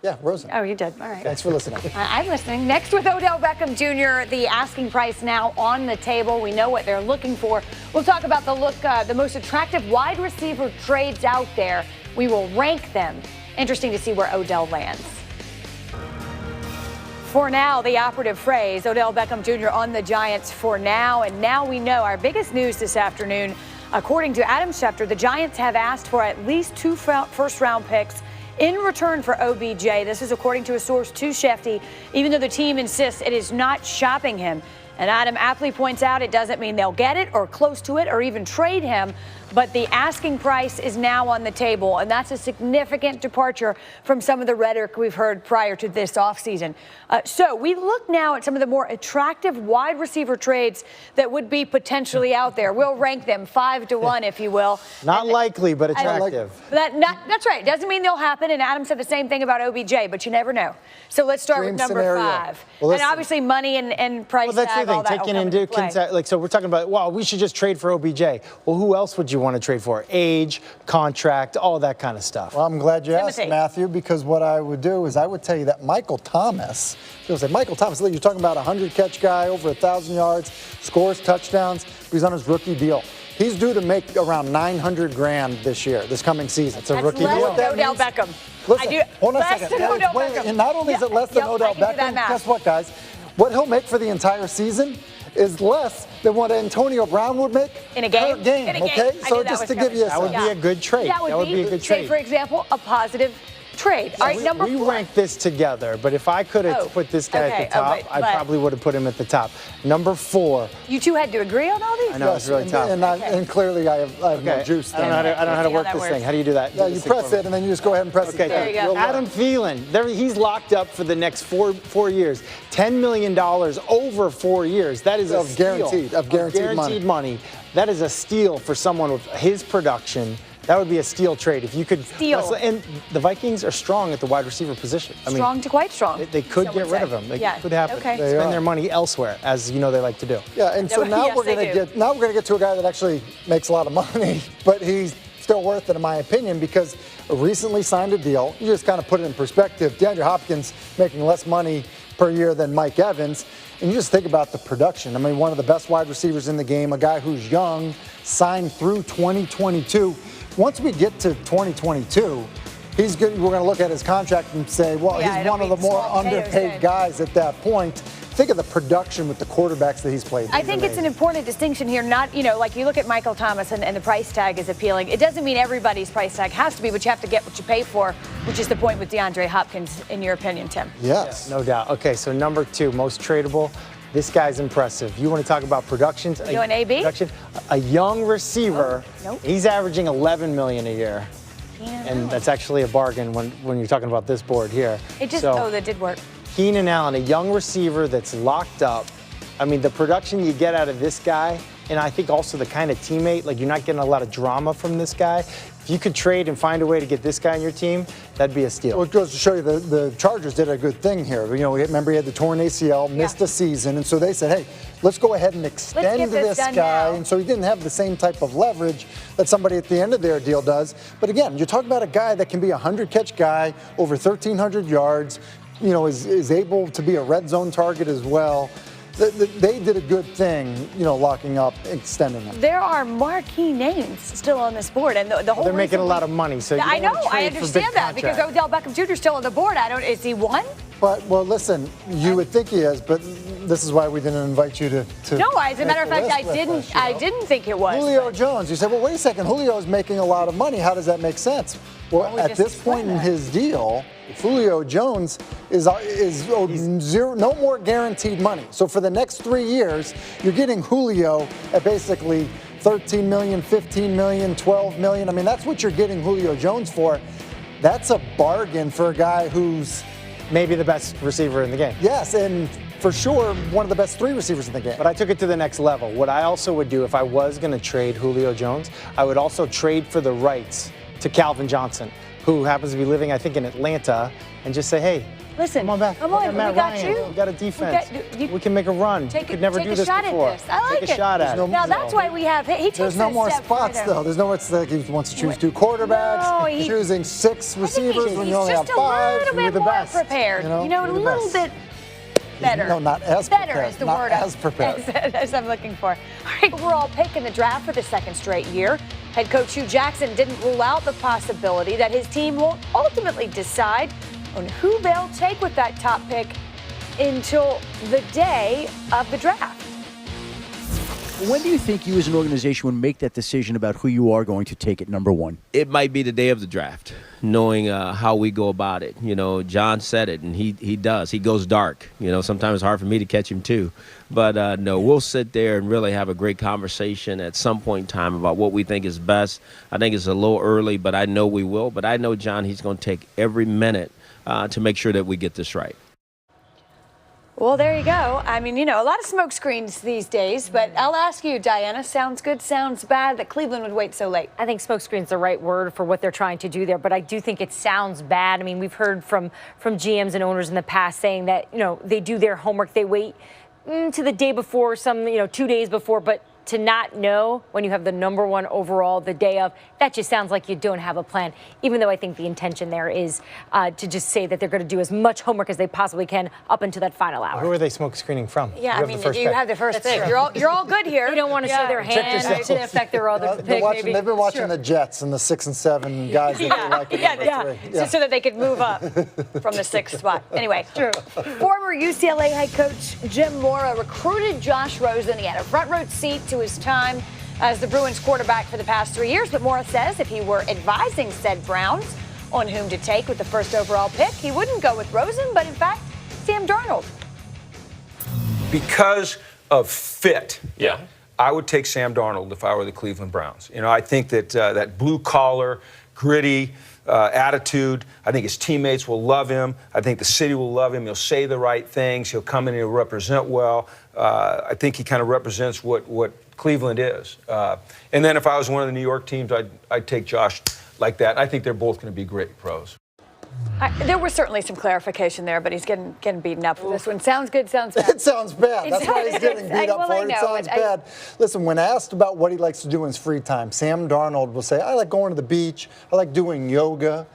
Yeah, Rosen. Oh, you did. All right. Thanks for listening. I'm listening. Next with Odell Beckham Jr., the asking price now on the table. We know what they're looking for. We'll talk about the most attractive wide receiver trades out there. We will rank them. Interesting to see where Odell lands. For now, the operative phrase, Odell Beckham Jr. on the Giants for now. And now we know our biggest news this afternoon. According to Adam Schefter, the Giants have asked for at least 2 first-round picks in return for OBJ. This is according to a source to Schefter, even though the team insists it is not shopping him. And Adam aptly points out it doesn't mean they'll get it or close to it or even trade him, but the asking price is now on the table, and that's a significant departure from some of the rhetoric we've heard prior to this offseason. So we look now at some of the more attractive wide receiver trades that would be potentially out there. We'll rank them 5 to 1, if you will. Not likely, but attractive. That's right. Doesn't mean they'll happen, and Adam said the same thing about OBJ, but you never know. So let's start with number 5. Well, and obviously money and price well, that's tag, the thing. all that Taking will come into into play. so we're talking about, well, we should just trade for OBJ. Well, who else would you want to trade for? Age, contract, all that kind of stuff. Well, I'm glad you asked, Timothy. Matthew, because what I would do is I would tell you that Michael Thomas, you'll say, Michael Thomas, look, you're talking about a 100-catch guy, over 1,000 yards, scores touchdowns, he's on his rookie deal. He's due to make around $900,000 this year, this coming season. It's a rookie less deal. than Odell Beckham. Listen, hold on a less second. than Odell Beckham. And not only is it less than Odell I can do that Beckham, math. guess what, guys? What he'll make for the entire season is less than what Antonio Brown would make In a game? per game. In a game. Okay, I so knew that just was to give you a That would sense. be a good trade. That would be a good say, trade. for example, a positive trade. All right, number 4. We ranked this together, but if I could have put this guy at the top, I probably would have put him at the top. Number 4. You two had to agree on all these? I know, it's really tough. And clearly I have no juice. I don't know how to work this thing. How do you do that? Yeah, you press it and then you just go ahead and press it. There you go. Adam Thielen, he's locked up for the next four years. $10 million over 4 years. That is a steal. Guaranteed money. That is a steal for someone with his production. That would be a steal trade if you could. Steal. And the Vikings are strong at the wide receiver position. Strong to quite strong. They could get rid of him. They could happen. Okay. Spend their money elsewhere, as you know they like to do. Yeah, and so now we're going to get to a guy that actually makes a lot of money, but he's still worth it in my opinion because recently signed a deal. You just kind of put it in perspective. DeAndre Hopkins making less money per year than Mike Evans. And you just think about the production. I mean, one of the best wide receivers in the game, a guy who's young, signed through 2022. Once we get to 2022, he's good. We're going to look at his contract and say, well, he's one of the more underpaid guys at that point. Think of the production with the quarterbacks that he's played. I think it's an important distinction here. Not, like you look at Michael Thomas and the price tag is appealing. It doesn't mean everybody's price tag has to be, but you have to get what you pay for, which is the point with DeAndre Hopkins, in your opinion, Tim. Yes. No doubt. Okay, so number 2, most tradable. This guy's impressive. You want to talk about productions? You doing AB? Production? A young receiver. Nope. He's averaging $11 million a year. And that's actually a bargain when you're talking about this board here. It just, that did work. Keenan Allen, a young receiver that's locked up. I mean, the production you get out of this guy, and I think also the kind of teammate, like you're not getting a lot of drama from this guy. If you could trade and find a way to get this guy on your team, that'd be a steal. Well, it goes to show you the Chargers did a good thing here. Remember he had the torn ACL, missed a season, and so they said, hey, let's go ahead and extend this guy. Now. And so he didn't have the same type of leverage that somebody at the end of their deal does. But again, you're talking about a guy that can be a 100-catch guy, over 1,300 yards, is able to be a red zone target as well. They did a good thing, locking up, extending him. There are marquee names still on this board, and the whole. They're making a lot of money, so you I know. don't I trade for big understand that because contracts. Odell Beckham Jr. is still on the board. Is he one? But listen, you would think he is, but this is why we didn't invite you to. No, as a matter of fact, I didn't think it was. Julio Jones. You said, well, wait a second. Julio is making a lot of money. How does that make sense? Well, at this point in his deal, Julio Jones is owed no more guaranteed money. So for the next 3 years, you're getting Julio at basically $13 million, $15 million, $12 million. I mean, that's what you're getting Julio Jones for. That's a bargain for a guy who's maybe the best receiver in the game. Yes, and for sure, one of the best 3 receivers in the game. But I took it to the next level. What I also would do if I was going to trade Julio Jones, I would also trade for the rights to Calvin Johnson, who happens to be living, I think, in Atlanta, and just say, hey, listen, come on back. Come on, we got Ryan. you. We got a defense. We can make a run. You could never do this shot before. At this. I like take a shot at it. Now that's why we have. He takes There's no more spots though. There's no more. It's like he wants to choose 2 quarterbacks, choosing 6 receivers when you only have 5. He's just a little bit more prepared. A little bit better. No, not as better prepared. is the not word as prepared. as I'm looking for. All right, overall pick in the draft for the 2nd straight year. Head coach Hugh Jackson didn't rule out the possibility that his team will ultimately decide on who they'll take with that top pick until the day of the draft. When do you think you as an organization would make that decision about who you are going to take at number 1? It might be the day of the draft, knowing how we go about it. John said it, and he does. He goes dark. Sometimes it's hard for me to catch him too. But no, we'll sit there and really have a great conversation at some point in time about what we think is best. I think it's a little early, but I know we will. But I know, John, he's going to take every minute to make sure that we get this right. Well, there you go. I mean, a lot of smoke screens these days, but I'll ask you, Diana, sounds good, sounds bad that Cleveland would wait so late? I think smoke screen's the right word for what they're trying to do there, but I do think it sounds bad. I mean, we've heard from GMs and owners in the past saying that, they do their homework, they wait to the day before, 2 days before, but to not know when you have the number 1 overall the day of, that just sounds like you don't have a plan, even though I think the intention there is to just say that they're going to do as much homework as they possibly can up until that final hour. Who are they smoke screening from? Yeah, I mean, you have the first pick. You're all good here. They don't want to show their hand to affect their other pick. Maybe. They've been watching the Jets and the 6 and 7 guys that they like. So that they could move up from the 6th spot. Anyway, former UCLA head coach Jim Mora recruited Josh Rosen. He had a front row seat to his time as the Bruins quarterback for the past 3 years. But Mora says if he were advising said Browns on whom to take with the 1st overall pick, he wouldn't go with Rosen, but in fact, Sam Darnold. Because of fit, I would take Sam Darnold if I were the Cleveland Browns. I think that that blue-collar, gritty attitude, I think his teammates will love him. I think the city will love him. He'll say the right things. He'll come in and he'll represent well. I think he kind of represents what Cleveland is. And then if I was one of the New York teams, I'd take Josh like that. I think they're both going to be great pros. There was certainly some clarification there, but he's getting beaten up for this one. Sounds good, sounds bad. It sounds bad. That's why he's getting beat up for it. It sounds bad. Listen, when asked about what he likes to do in his free time, Sam Darnold will say, I like going to the beach. I like doing yoga.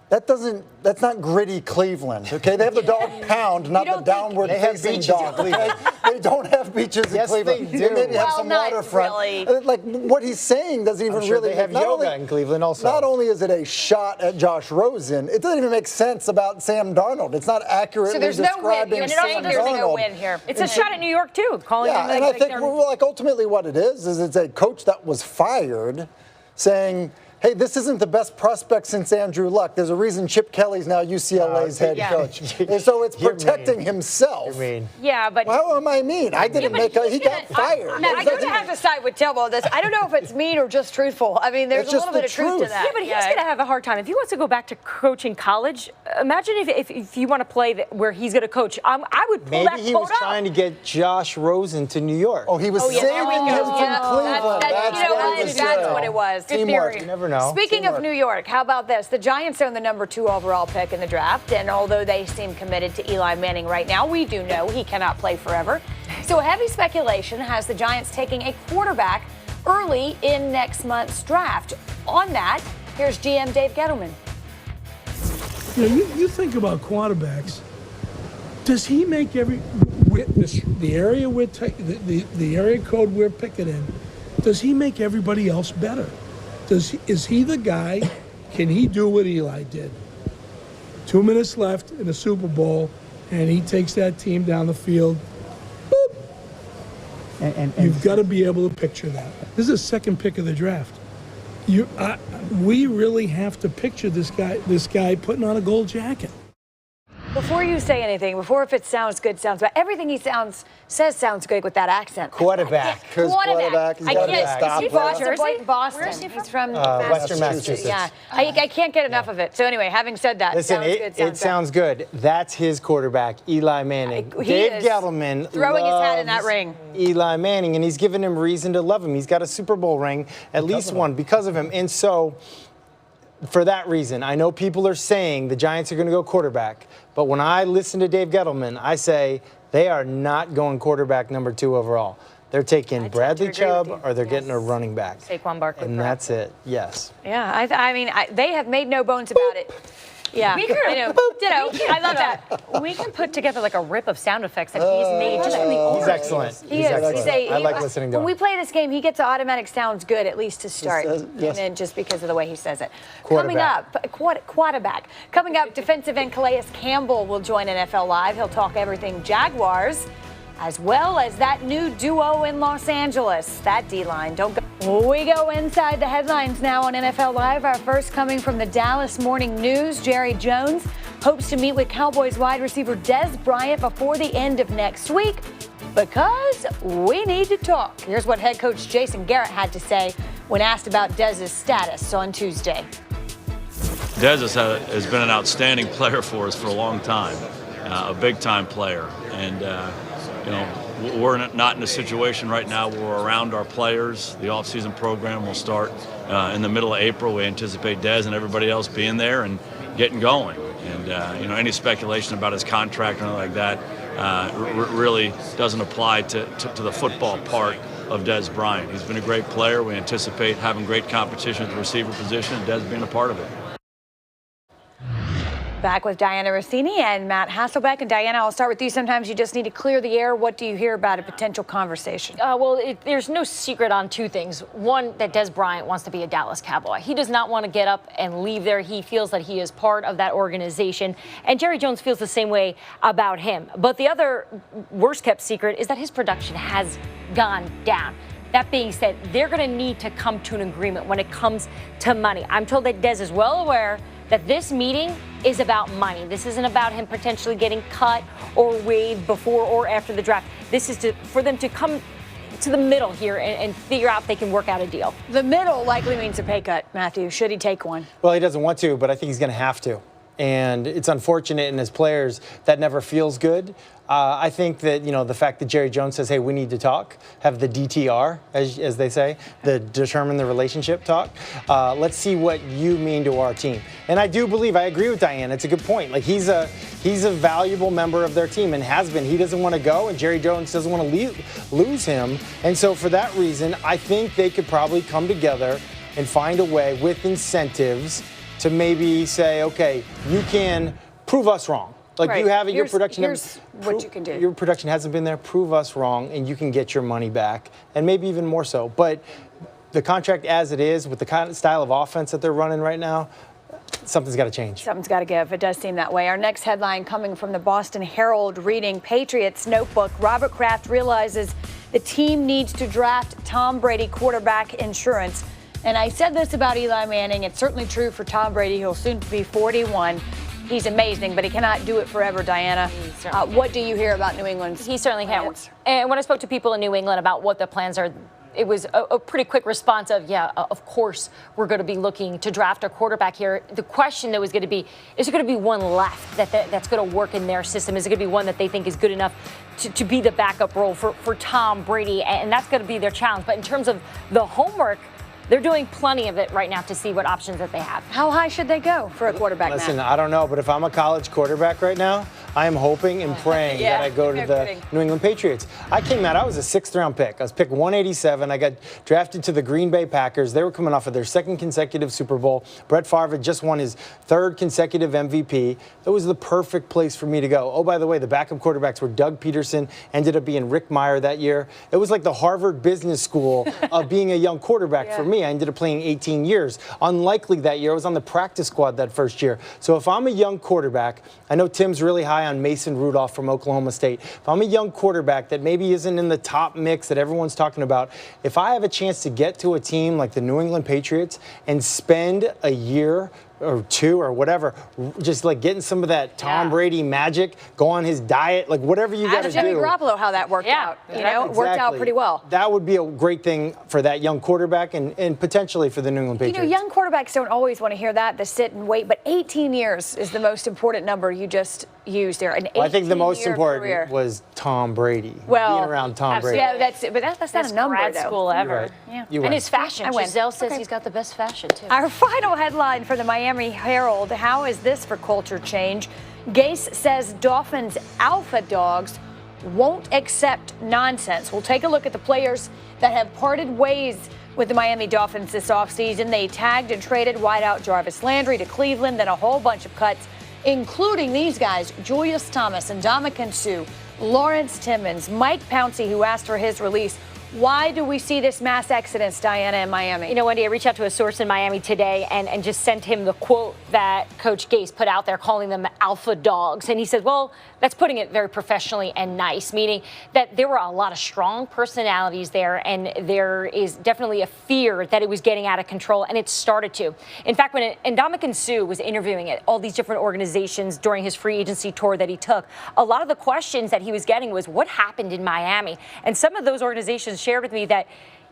That's not gritty Cleveland, okay? They have the dog pound, not the downward facing dog, okay? They don't have beaches in Cleveland. They do. They maybe have some waterfront. Really. Like what he's saying doesn't even really. They have yoga in Cleveland also. Not only is it a shot at Josh Rosen, it doesn't even make sense about Sam Darnold. It's not accurately describing Sam Darnold. There's no win here. It's a shot at New York too. And I think ultimately what it is it's a coach that was fired saying, hey, this isn't the best prospect since Andrew Luck. There's a reason Chip Kelly's now UCLA's head coach. And so it's protecting himself. You're mean. Yeah, but... How am I mean? I didn't he got fired. Matt, I'm going to have to side with Tim on this. I don't know if it's mean or just truthful. I mean, there's a little bit of truth to that. Yeah, but he's going to have a hard time. If he wants to go back to coaching college, imagine if you want to play where he's going to coach. I would pull that quote out. Maybe he was trying to get Josh Rosen to New York. Oh, he was saving him from Cleveland. That's what it was. Good theory. You never know. Speaking of New York, how about this? The Giants own the number 2 overall pick in the draft, and although they seem committed to Eli Manning right now, we do know he cannot play forever. So heavy speculation has the Giants taking a quarterback early in next month's draft. On that, here's GM Dave Gettleman. You think about quarterbacks. Does he make the area code we're picking in? Does he make everybody else better? Is he the guy? Can he do what Eli did? 2 minutes left in the Super Bowl, and he takes that team down the field. Boop. And you've got to be able to picture that. This is the second pick of the draft. We really have to picture this guy putting on a gold jacket. Before you say anything, if it sounds good, sounds bad, everything he says sounds good with that accent. Quarterback. Quarterback. He's gotta Is he stop. from Boston? Where is he He's from Western Massachusetts. Yeah, I can't get enough of it. So anyway, having said that, Listen, it sounds good. That's his quarterback, Eli Manning. Dave Gettleman throwing his hat in that ring. Eli Manning, and he's given him reason to love him. He's got a Super Bowl ring, at least one, because of him. And so, for that reason, I know people are saying the Giants are going to go quarterback, but when I listen to Dave Gettleman, I say they are not going quarterback number 2 overall. They're taking Bradley Chubb or they're getting a running back. Saquon Barkley. And that's it, yes. Yeah, I mean, they have made no bones about it. Yeah, I love that. We can put together like a rip of sound effects that he's made just from the old. He's excellent. He is. I like listening to him. When we play this game, he gets automatic sounds good, at least to start. Yes. And then just because of the way he says it. Quarterback. Quarterback. Coming up, defensive end Calais Campbell will join NFL Live. He'll talk everything Jaguars, as well as that new duo in Los Angeles. That D-line. Don't go. We go inside the headlines now on NFL Live. Our first coming from the Dallas Morning News. Jerry Jones hopes to meet with Cowboys wide receiver Dez Bryant before the end of next week because we need to talk. Here's what head coach Jason Garrett had to say when asked about Dez's status on Tuesday. Dez has been an outstanding player for us for a long time, a big-time player. And, we're not in a situation right now where we're around our players. The off-season program will start in the middle of April. We anticipate Dez and everybody else being there and getting going. And, any speculation about his contract or anything like that really doesn't apply to the football part of Dez Bryant. He's been a great player. We anticipate having great competition at the receiver position and Dez being a part of it. Back with Diana Rossini and Matt Hasselbeck. And Diana, I'll start with you. Sometimes you just need to clear the air. What do you hear about a potential conversation? There's no secret on 2 things. One, that Dez Bryant wants to be a Dallas Cowboy. He does not want to get up and leave there. He feels that he is part of that organization. And Jerry Jones feels the same way about him. But the other worst-kept secret is that his production has gone down. That being said, they're going to need to come to an agreement when it comes to money. I'm told that Dez is well aware that this meeting is about money. This isn't about him potentially getting cut or waived before or after the draft. This is for them to come to the middle here and figure out if they can work out a deal. The middle likely means a pay cut, Matthew. Should he take one? Well, he doesn't want to, but I think he's going to have to. And it's unfortunate, and as players, that never feels good. I think that, the fact that Jerry Jones says, hey, we need to talk, have the DTR, as they say, the determine the relationship talk. Let's see what you mean to our team. And I agree with Diane. It's a good point. Like, he's a valuable member of their team and has been. He doesn't want to go, and Jerry Jones doesn't want to lose him. And so for that reason, I think they could probably come together and find a way with incentives to maybe say, okay, you can prove us wrong. Like, right. You have it, your production. Here's what you can do. Your production hasn't been there. Prove us wrong, and you can get your money back, and maybe even more so. But the contract as it is, with the kind of style of offense that they're running right now, something's got to change. Something's got to give. It does seem that way. Our next headline coming from the Boston Herald, reading Patriots Notebook. Robert Kraft realizes the team needs to draft Tom Brady quarterback insurance. And I said this about Eli Manning. It's certainly true for Tom Brady. He'll soon be 41. He's amazing, but he cannot do it forever, Diana. What do you hear about New England's He certainly plans? can't. And when I spoke to people in New England about what the plans are, it was a pretty quick response of, of course, we're going to be looking to draft a quarterback here. The question, though, is going to be, is there going to be one left that's going to work in their system? Is it going to be one that they think is good enough to be the backup role for Tom Brady? And that's going to be their challenge. But in terms of the homework, they're doing plenty of it right now to see what options that they have. How high should they go for a quarterback? Listen, Matt? I don't know, but if I'm a college quarterback right now, I am hoping and praying that I go to the New England Patriots. I came out, I was a 6th-round pick. I was picked 187. I got drafted to the Green Bay Packers. They were coming off of their 2nd consecutive Super Bowl. Brett Favre had just won his 3rd consecutive MVP. That was the perfect place for me to go. Oh, by the way, the backup quarterbacks were Doug Peterson, ended up being Rick Meyer that year. It was like the Harvard Business School of being a young quarterback for me. I ended up playing 18 years. Unlikely that year. I was on the practice squad that first year. So if I'm a young quarterback, I know Tim's really high on Mason Rudolph from Oklahoma State. If I'm a young quarterback that maybe isn't in the top mix that everyone's talking about, if I have a chance to get to a team like the New England Patriots and spend a year or 2 or whatever, just like getting some of that Tom Brady magic, go on his diet, like whatever you got to do. Jimmy Garoppolo, how that worked out. You know, it worked out pretty well. That would be a great thing for that young quarterback and potentially for the New England Patriots. You know, young quarterbacks don't always want to hear that, the sit and wait, but 18 years is the most important number you just used there. Well, I think the most important was Tom Brady. Well, being around Tom Brady. Yeah, that's not a number, grad though. school ever. Right. Yeah. And his fashion. I Giselle says he's got the best fashion, too. Our final headline for the Miami Herald, how is this for culture change? Gase says Dolphins alpha dogs won't accept nonsense. We'll take a look at the players that have parted ways with the Miami Dolphins this offseason. They tagged and traded wideout Jarvis Landry to Cleveland, then a whole bunch of cuts, including these guys, Julius Thomas and Ndamukong Suh, Lawrence Timmons, Mike Pouncey, who asked for his release. Why do we see this mass exodus, Diana, in Miami? You know, Wendy, I reached out to a source in Miami today and just sent him the quote that Coach Gase put out there calling them alpha dogs. And he said, well, that's putting it very professionally and nice, meaning that there were a lot of strong personalities there, and there is definitely a fear that it was getting out of control, and it started to. In fact, when Ndamukong Suh was interviewing at all these different organizations during his free agency tour that he took, a lot of the questions that he was getting was what happened in Miami. And some of those organizations shared with me that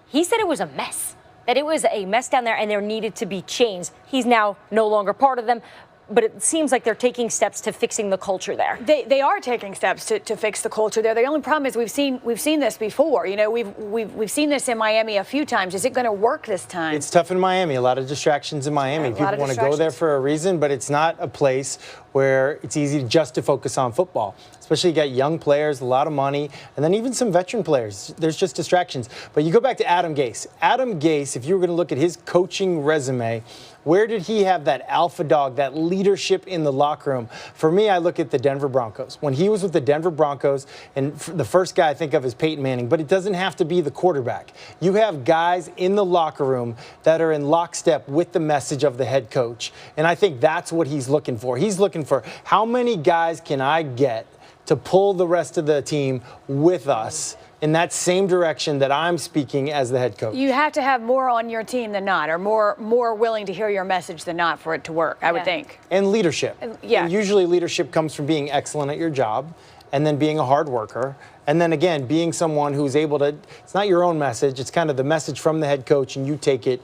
he said it was a mess, that it was a mess down there and there needed to be change. He's now no longer part of them, but it seems like they're taking steps to fixing the culture there. They are taking steps to fix the culture there. The only problem is we've seen this before. You know, we've seen this in Miami a few times. Is it going to work this time? It's tough in Miami. A lot of distractions in Miami. People want to go there for a reason, but it's not a place where it's easy just to focus on football. Especially you got young players, a lot of money, and then even some veteran players. There's just distractions. But you go back to Adam Gase. Adam Gase, if you were going to look at his coaching resume, where did he have that alpha dog, that leadership in the locker room? For me, I look at the Denver Broncos. When he was with the Denver Broncos, and the first guy I think of is Peyton Manning, but it doesn't have to be the quarterback. You have guys in the locker room that are in lockstep with the message of the head coach. And I think that's what he's looking for. He's looking for how many guys can I get to pull the rest of the team with us in that same direction that I'm speaking as the head coach. You have to have more on your team than not, or more willing to hear your message than not for it to work, I would think. And leadership. Yeah. And usually leadership comes from being excellent at your job and then being a hard worker. And then again, being someone who's able to, it's not your own message, it's kind of the message from the head coach and you take it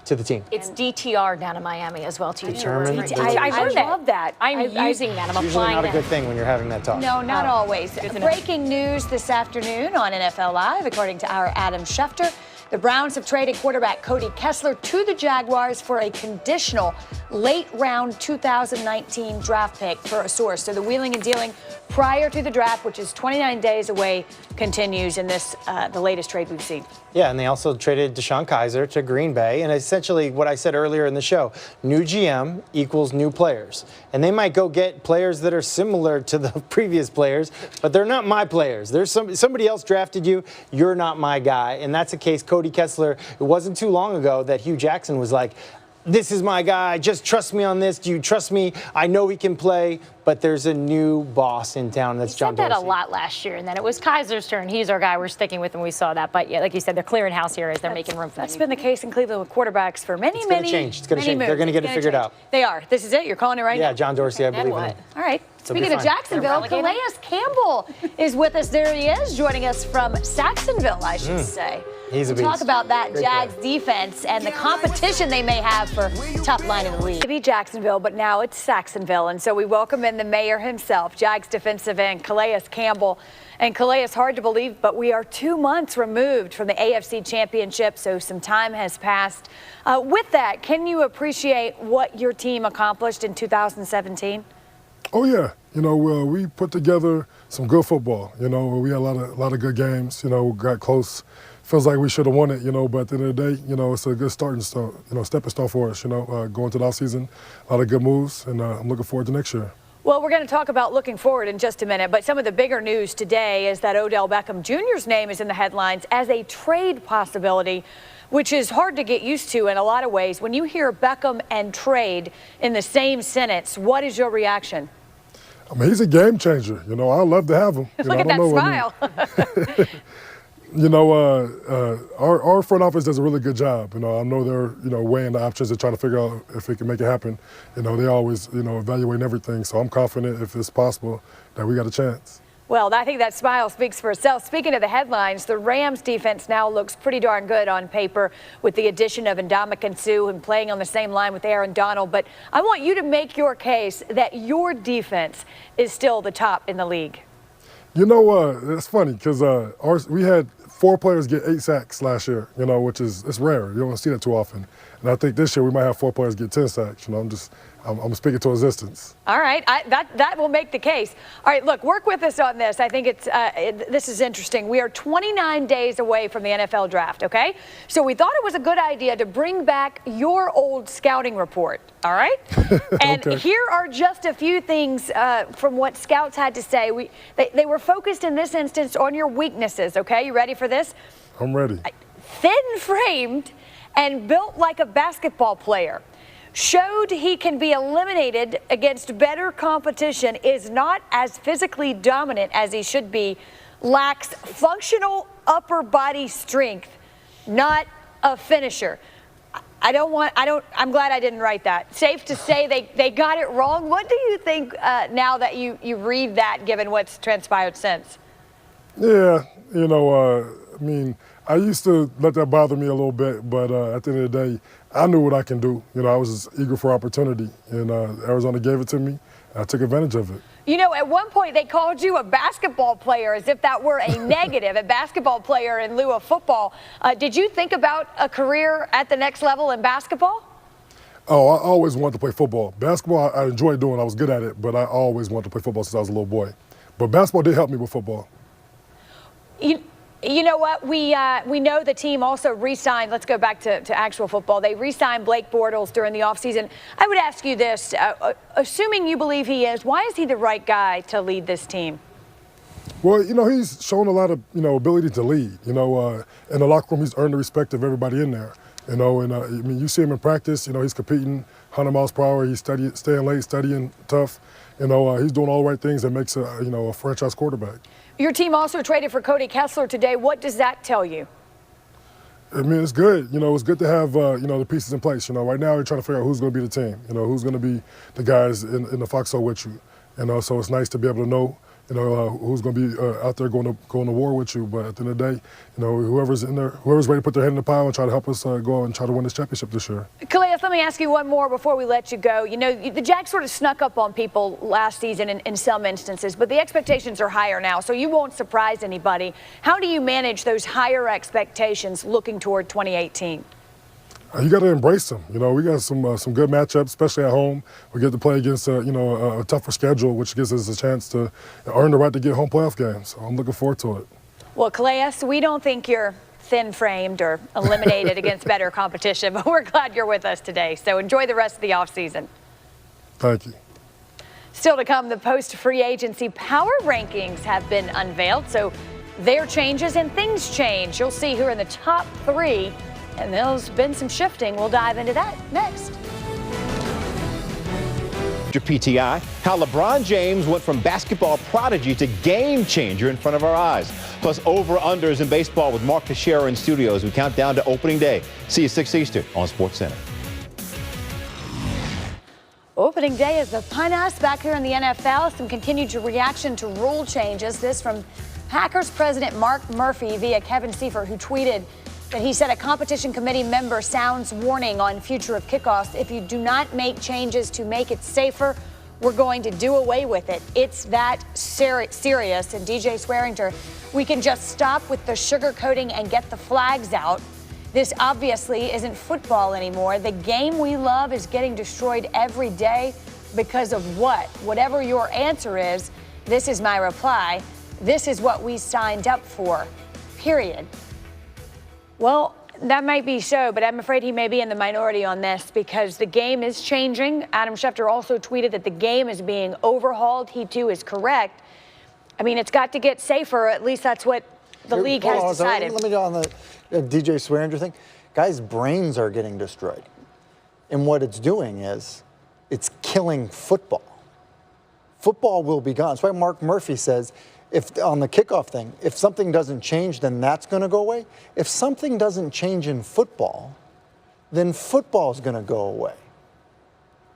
to the team. It's DTR down in Miami as well, too. Determined. I love that. I'm using that. I'm It's usually applying not a that. good thing when you're having that talk. No, not always. Breaking news this afternoon on NFL Live, according to our Adam Schefter. The Browns have traded quarterback Cody Kessler to the Jaguars for a conditional late-round 2019 draft pick, per a source. So the wheeling and dealing prior to the draft, which is 29 days away, continues in this the latest trade we've seen. Yeah, and they also traded Deshaun Kaiser to Green Bay. And essentially what I said earlier in the show, new GM equals new players. And they might go get players that are similar to the previous players, but they're not my players. There's somebody else drafted you, you're not my guy. And that's the case Cody Kessler. It wasn't too long ago that Hugh Jackson was like, this is my guy, just trust me on this. Do you trust me? I know he can play, but there's a new boss in town. That's John Dorsey. He said that a lot last year, and then it was Kaiser's turn. He's our guy. We're sticking with him. We saw that. But yeah, like you said, they're clearing house here as they're making room for That's been the case in Cleveland with quarterbacks for many, It's many, going to change. It's going to many change. moves. They're going to get It's it figured change. out. They are. This is it. You're calling it right now. Yeah, John Dorsey, I believe in him. All right. They'll be Speaking of fine. Jacksonville, Calais Campbell is with us. There he is, joining us from Saxonville, I should say. He's a We'll talk beast. about that Great Jags defense and the competition they may have for top line in the league. To be Jacksonville, but now it's Saxonville, and so we welcome in the mayor himself, Jags defensive end Calais Campbell. And Calais, hard to believe, but we are 2 months removed from the AFC Championship, so some time has passed. With that, can you appreciate what your team accomplished in 2017? Oh yeah, we put together some good football. We had a lot of good games. Got close. Feels like we should have won it. But at the end of the day, it's a good stepping stone for us. Going to the offseason, a lot of good moves, and I'm looking forward to next year. Well, we're going to talk about looking forward in just a minute, but some of the bigger news today is that Odell Beckham Jr.'s name is in the headlines as a trade possibility, which is hard to get used to in a lot of ways. When you hear Beckham and trade in the same sentence, what is your reaction? I mean, he's a game changer. I'd love to have him. Look at that smile. Our front office does a really good job. I know they're, weighing the options and trying to figure out if it can make it happen. They always, evaluating everything. So I'm confident if it's possible that we got a chance. Well, I think that smile speaks for itself. Speaking of the headlines, the Rams defense now looks pretty darn good on paper with the addition of Ndamukong Suh and playing on the same line with Aaron Donald. But I want you to make your case that your defense is still the top in the league. It's funny because we had 4 players get 8 sacks last year, which it's rare. You don't see that too often. And I think this year we might have 4 players get 10 sacks. I'm speaking to existence. All right, that will make the case. All right, look, work with us on this. I think this is interesting. We are 29 days away from the NFL draft, okay? So we thought it was a good idea to bring back your old scouting report, all right? And Okay. Here are just a few things from what scouts had to say. They were focused in this instance on your weaknesses, okay? You ready for this? I'm ready. Thin-framed and built like a basketball player. Showed he can be eliminated against better competition, is not as physically dominant as he should be, lacks functional upper body strength, not a finisher. I'm glad I didn't write that. Safe to say they got it wrong. What do you think now that you read that, given what's transpired since? Yeah, I used to let that bother me a little bit, but at the end of the day, I knew what I can do. I was just eager for opportunity, and Arizona gave it to me, and I took advantage of it. At one point they called you a basketball player as if that were a negative, a basketball player in lieu of football. Did you think about a career at the next level in basketball? Oh, I always wanted to play football. Basketball, I enjoyed doing. I was good at it, but I always wanted to play football since I was a little boy. But basketball did help me with football. You know what? We know the team also re-signed. Let's go back to actual football. They re-signed Blake Bortles during the offseason. I would ask you this. Assuming you believe he is, why is he the right guy to lead this team? Well, he's shown a lot of, ability to lead. In the locker room, he's earned the respect of everybody in there. You see him in practice. He's competing 100 miles per hour. He's staying late, studying tough. He's doing all the right things that makes a franchise quarterback. Your team also traded for Cody Kessler today. What does that tell you? It's good. It's good to have, the pieces in place. Right now we're trying to figure out who's going to be the team. Who's going to be the guys in the foxhole with you. So it's nice to be able to know, who's going to be out there going to war with you. But at the end of the day, whoever's in there, whoever's ready to put their head in the pile and try to help us go and try to win this championship this year. Calais, let me ask you one more before we let you go. The Jags sort of snuck up on people last season in some instances, but the expectations are higher now, so you won't surprise anybody. How do you manage those higher expectations looking toward 2018? You got to embrace them. We got some good matchups, especially at home. We get to play against a tougher schedule, which gives us a chance to earn the right to get home playoff games. So I'm looking forward to it. Well, Calais, we don't think you're thin-framed or eliminated against better competition, but we're glad you're with us today. So enjoy the rest of the offseason. Thank you. Still to come, the post-free agency power rankings have been unveiled. So there changes and things change. You'll see who are in the top 3. And there's been some shifting. We'll dive into that next. After PTI, how LeBron James went from basketball prodigy to game changer in front of our eyes. Plus over-unders in baseball with Mark Teixeira in studio as we count down to opening day. See you 6 Eastern on SportsCenter. Opening day is upon us back here in the NFL. Some continued reaction to rule changes. This from Packers president Mark Murphy via Kevin Seifert, who tweeted that he said a competition committee member sounds warning on future of kickoffs. If you do not make changes to make it safer, we're going to do away with it. It's that serious. And DJ Swearinger, we can just stop with the sugarcoating and get the flags out. This obviously isn't football anymore. The game we love is getting destroyed every day. Because of what? Whatever your answer is, this is my reply. This is what we signed up for, period. Well, that might be so, but I'm afraid he may be in the minority on this because the game is changing. Adam Schefter also tweeted that the game is being overhauled. He, too, is correct. I mean, it's got to get safer. At least that's what the league has decided. Let me go on the DJ Swearinger thing. Guys' brains are getting destroyed. And what it's doing is it's killing football. Football will be gone. That's why Mark Murphy says, if on the kickoff thing, if something doesn't change, then that's going to go away. If something doesn't change in football, then football is going to go away.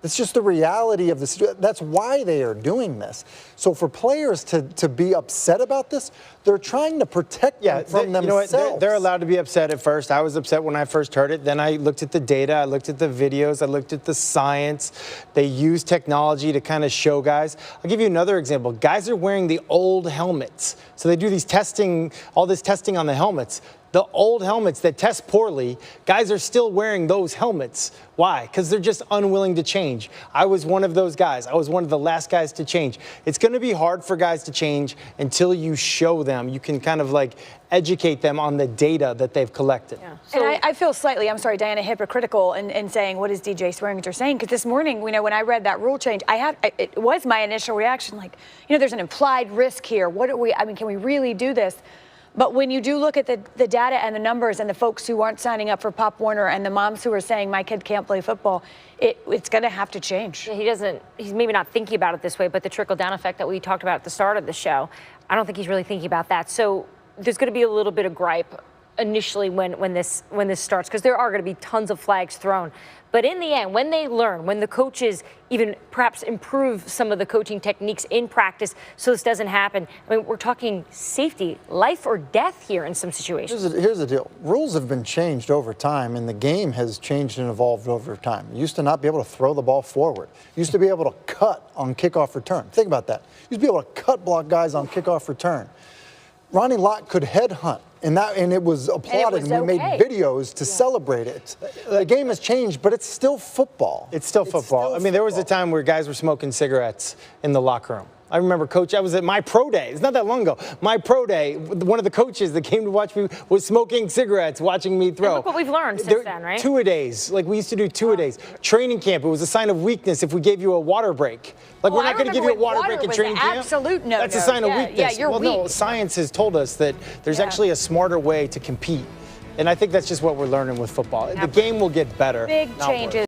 It's just the reality of the situation. That's why they are doing this. So for players to be upset about this, they're trying to protect them from themselves. You know what? They're allowed to be upset at first. I was upset when I first heard it. Then I looked at the data. I looked at the videos. I looked at the science. They use technology to kind of show guys. I'll give you another example. Guys are wearing the old helmets. So they do these testing, all this testing on the helmets. The old helmets that test poorly, guys are still wearing those helmets. Why? Because they're just unwilling to change. I was one of those guys. I was one of the last guys to change. It's going to be hard for guys to change until you show them. You can kind of like educate them on the data that they've collected. Yeah. So, and I feel slightly, I'm sorry, Diana, hypocritical in saying, what is DJ Swearinger saying? Because this morning, when I read that rule change, it was my initial reaction, like, there's an implied risk here. Can we really do this? But when you do look at the data and the numbers and the folks who aren't signing up for Pop Warner and the moms who are saying my kid can't play football, it's going to have to change. Yeah, he's maybe not thinking about it this way, but the trickle-down effect that we talked about at the start of the show, I don't think he's really thinking about that. So there's going to be a little bit of gripe initially when this starts, because there are going to be tons of flags thrown. But in the end, when they learn, when the coaches even perhaps improve some of the coaching techniques in practice so this doesn't happen, I mean, we're talking safety, life or death here in some situations. Here's the deal. Rules have been changed over time, and the game has changed and evolved over time. You used to not be able to throw the ball forward. You used to be able to cut on kickoff return. Think about that. You used to be able to cut block guys on kickoff return. Ronnie Lott could headhunt. And it was applauded, and we made videos to celebrate it. The game has changed, but it's still football. It's still football. I mean, there was a time where guys were smoking cigarettes in the locker room. I remember, Coach, I was at my pro day. It's not that long ago. My pro day, one of the coaches that came to watch me was smoking cigarettes, watching me throw. And look what we've learned since then, right? Two-a-days. Like, we used to do two-a-days. Training camp, it was a sign of weakness if we gave you a water break. Like, we're not going to give you a water break in training camp. Absolute no. That's a sign of weakness. Yeah, you're weak. No, science has told us that there's actually a smarter way to compete. And I think that's just what we're learning with football. The game will get better. Big changes.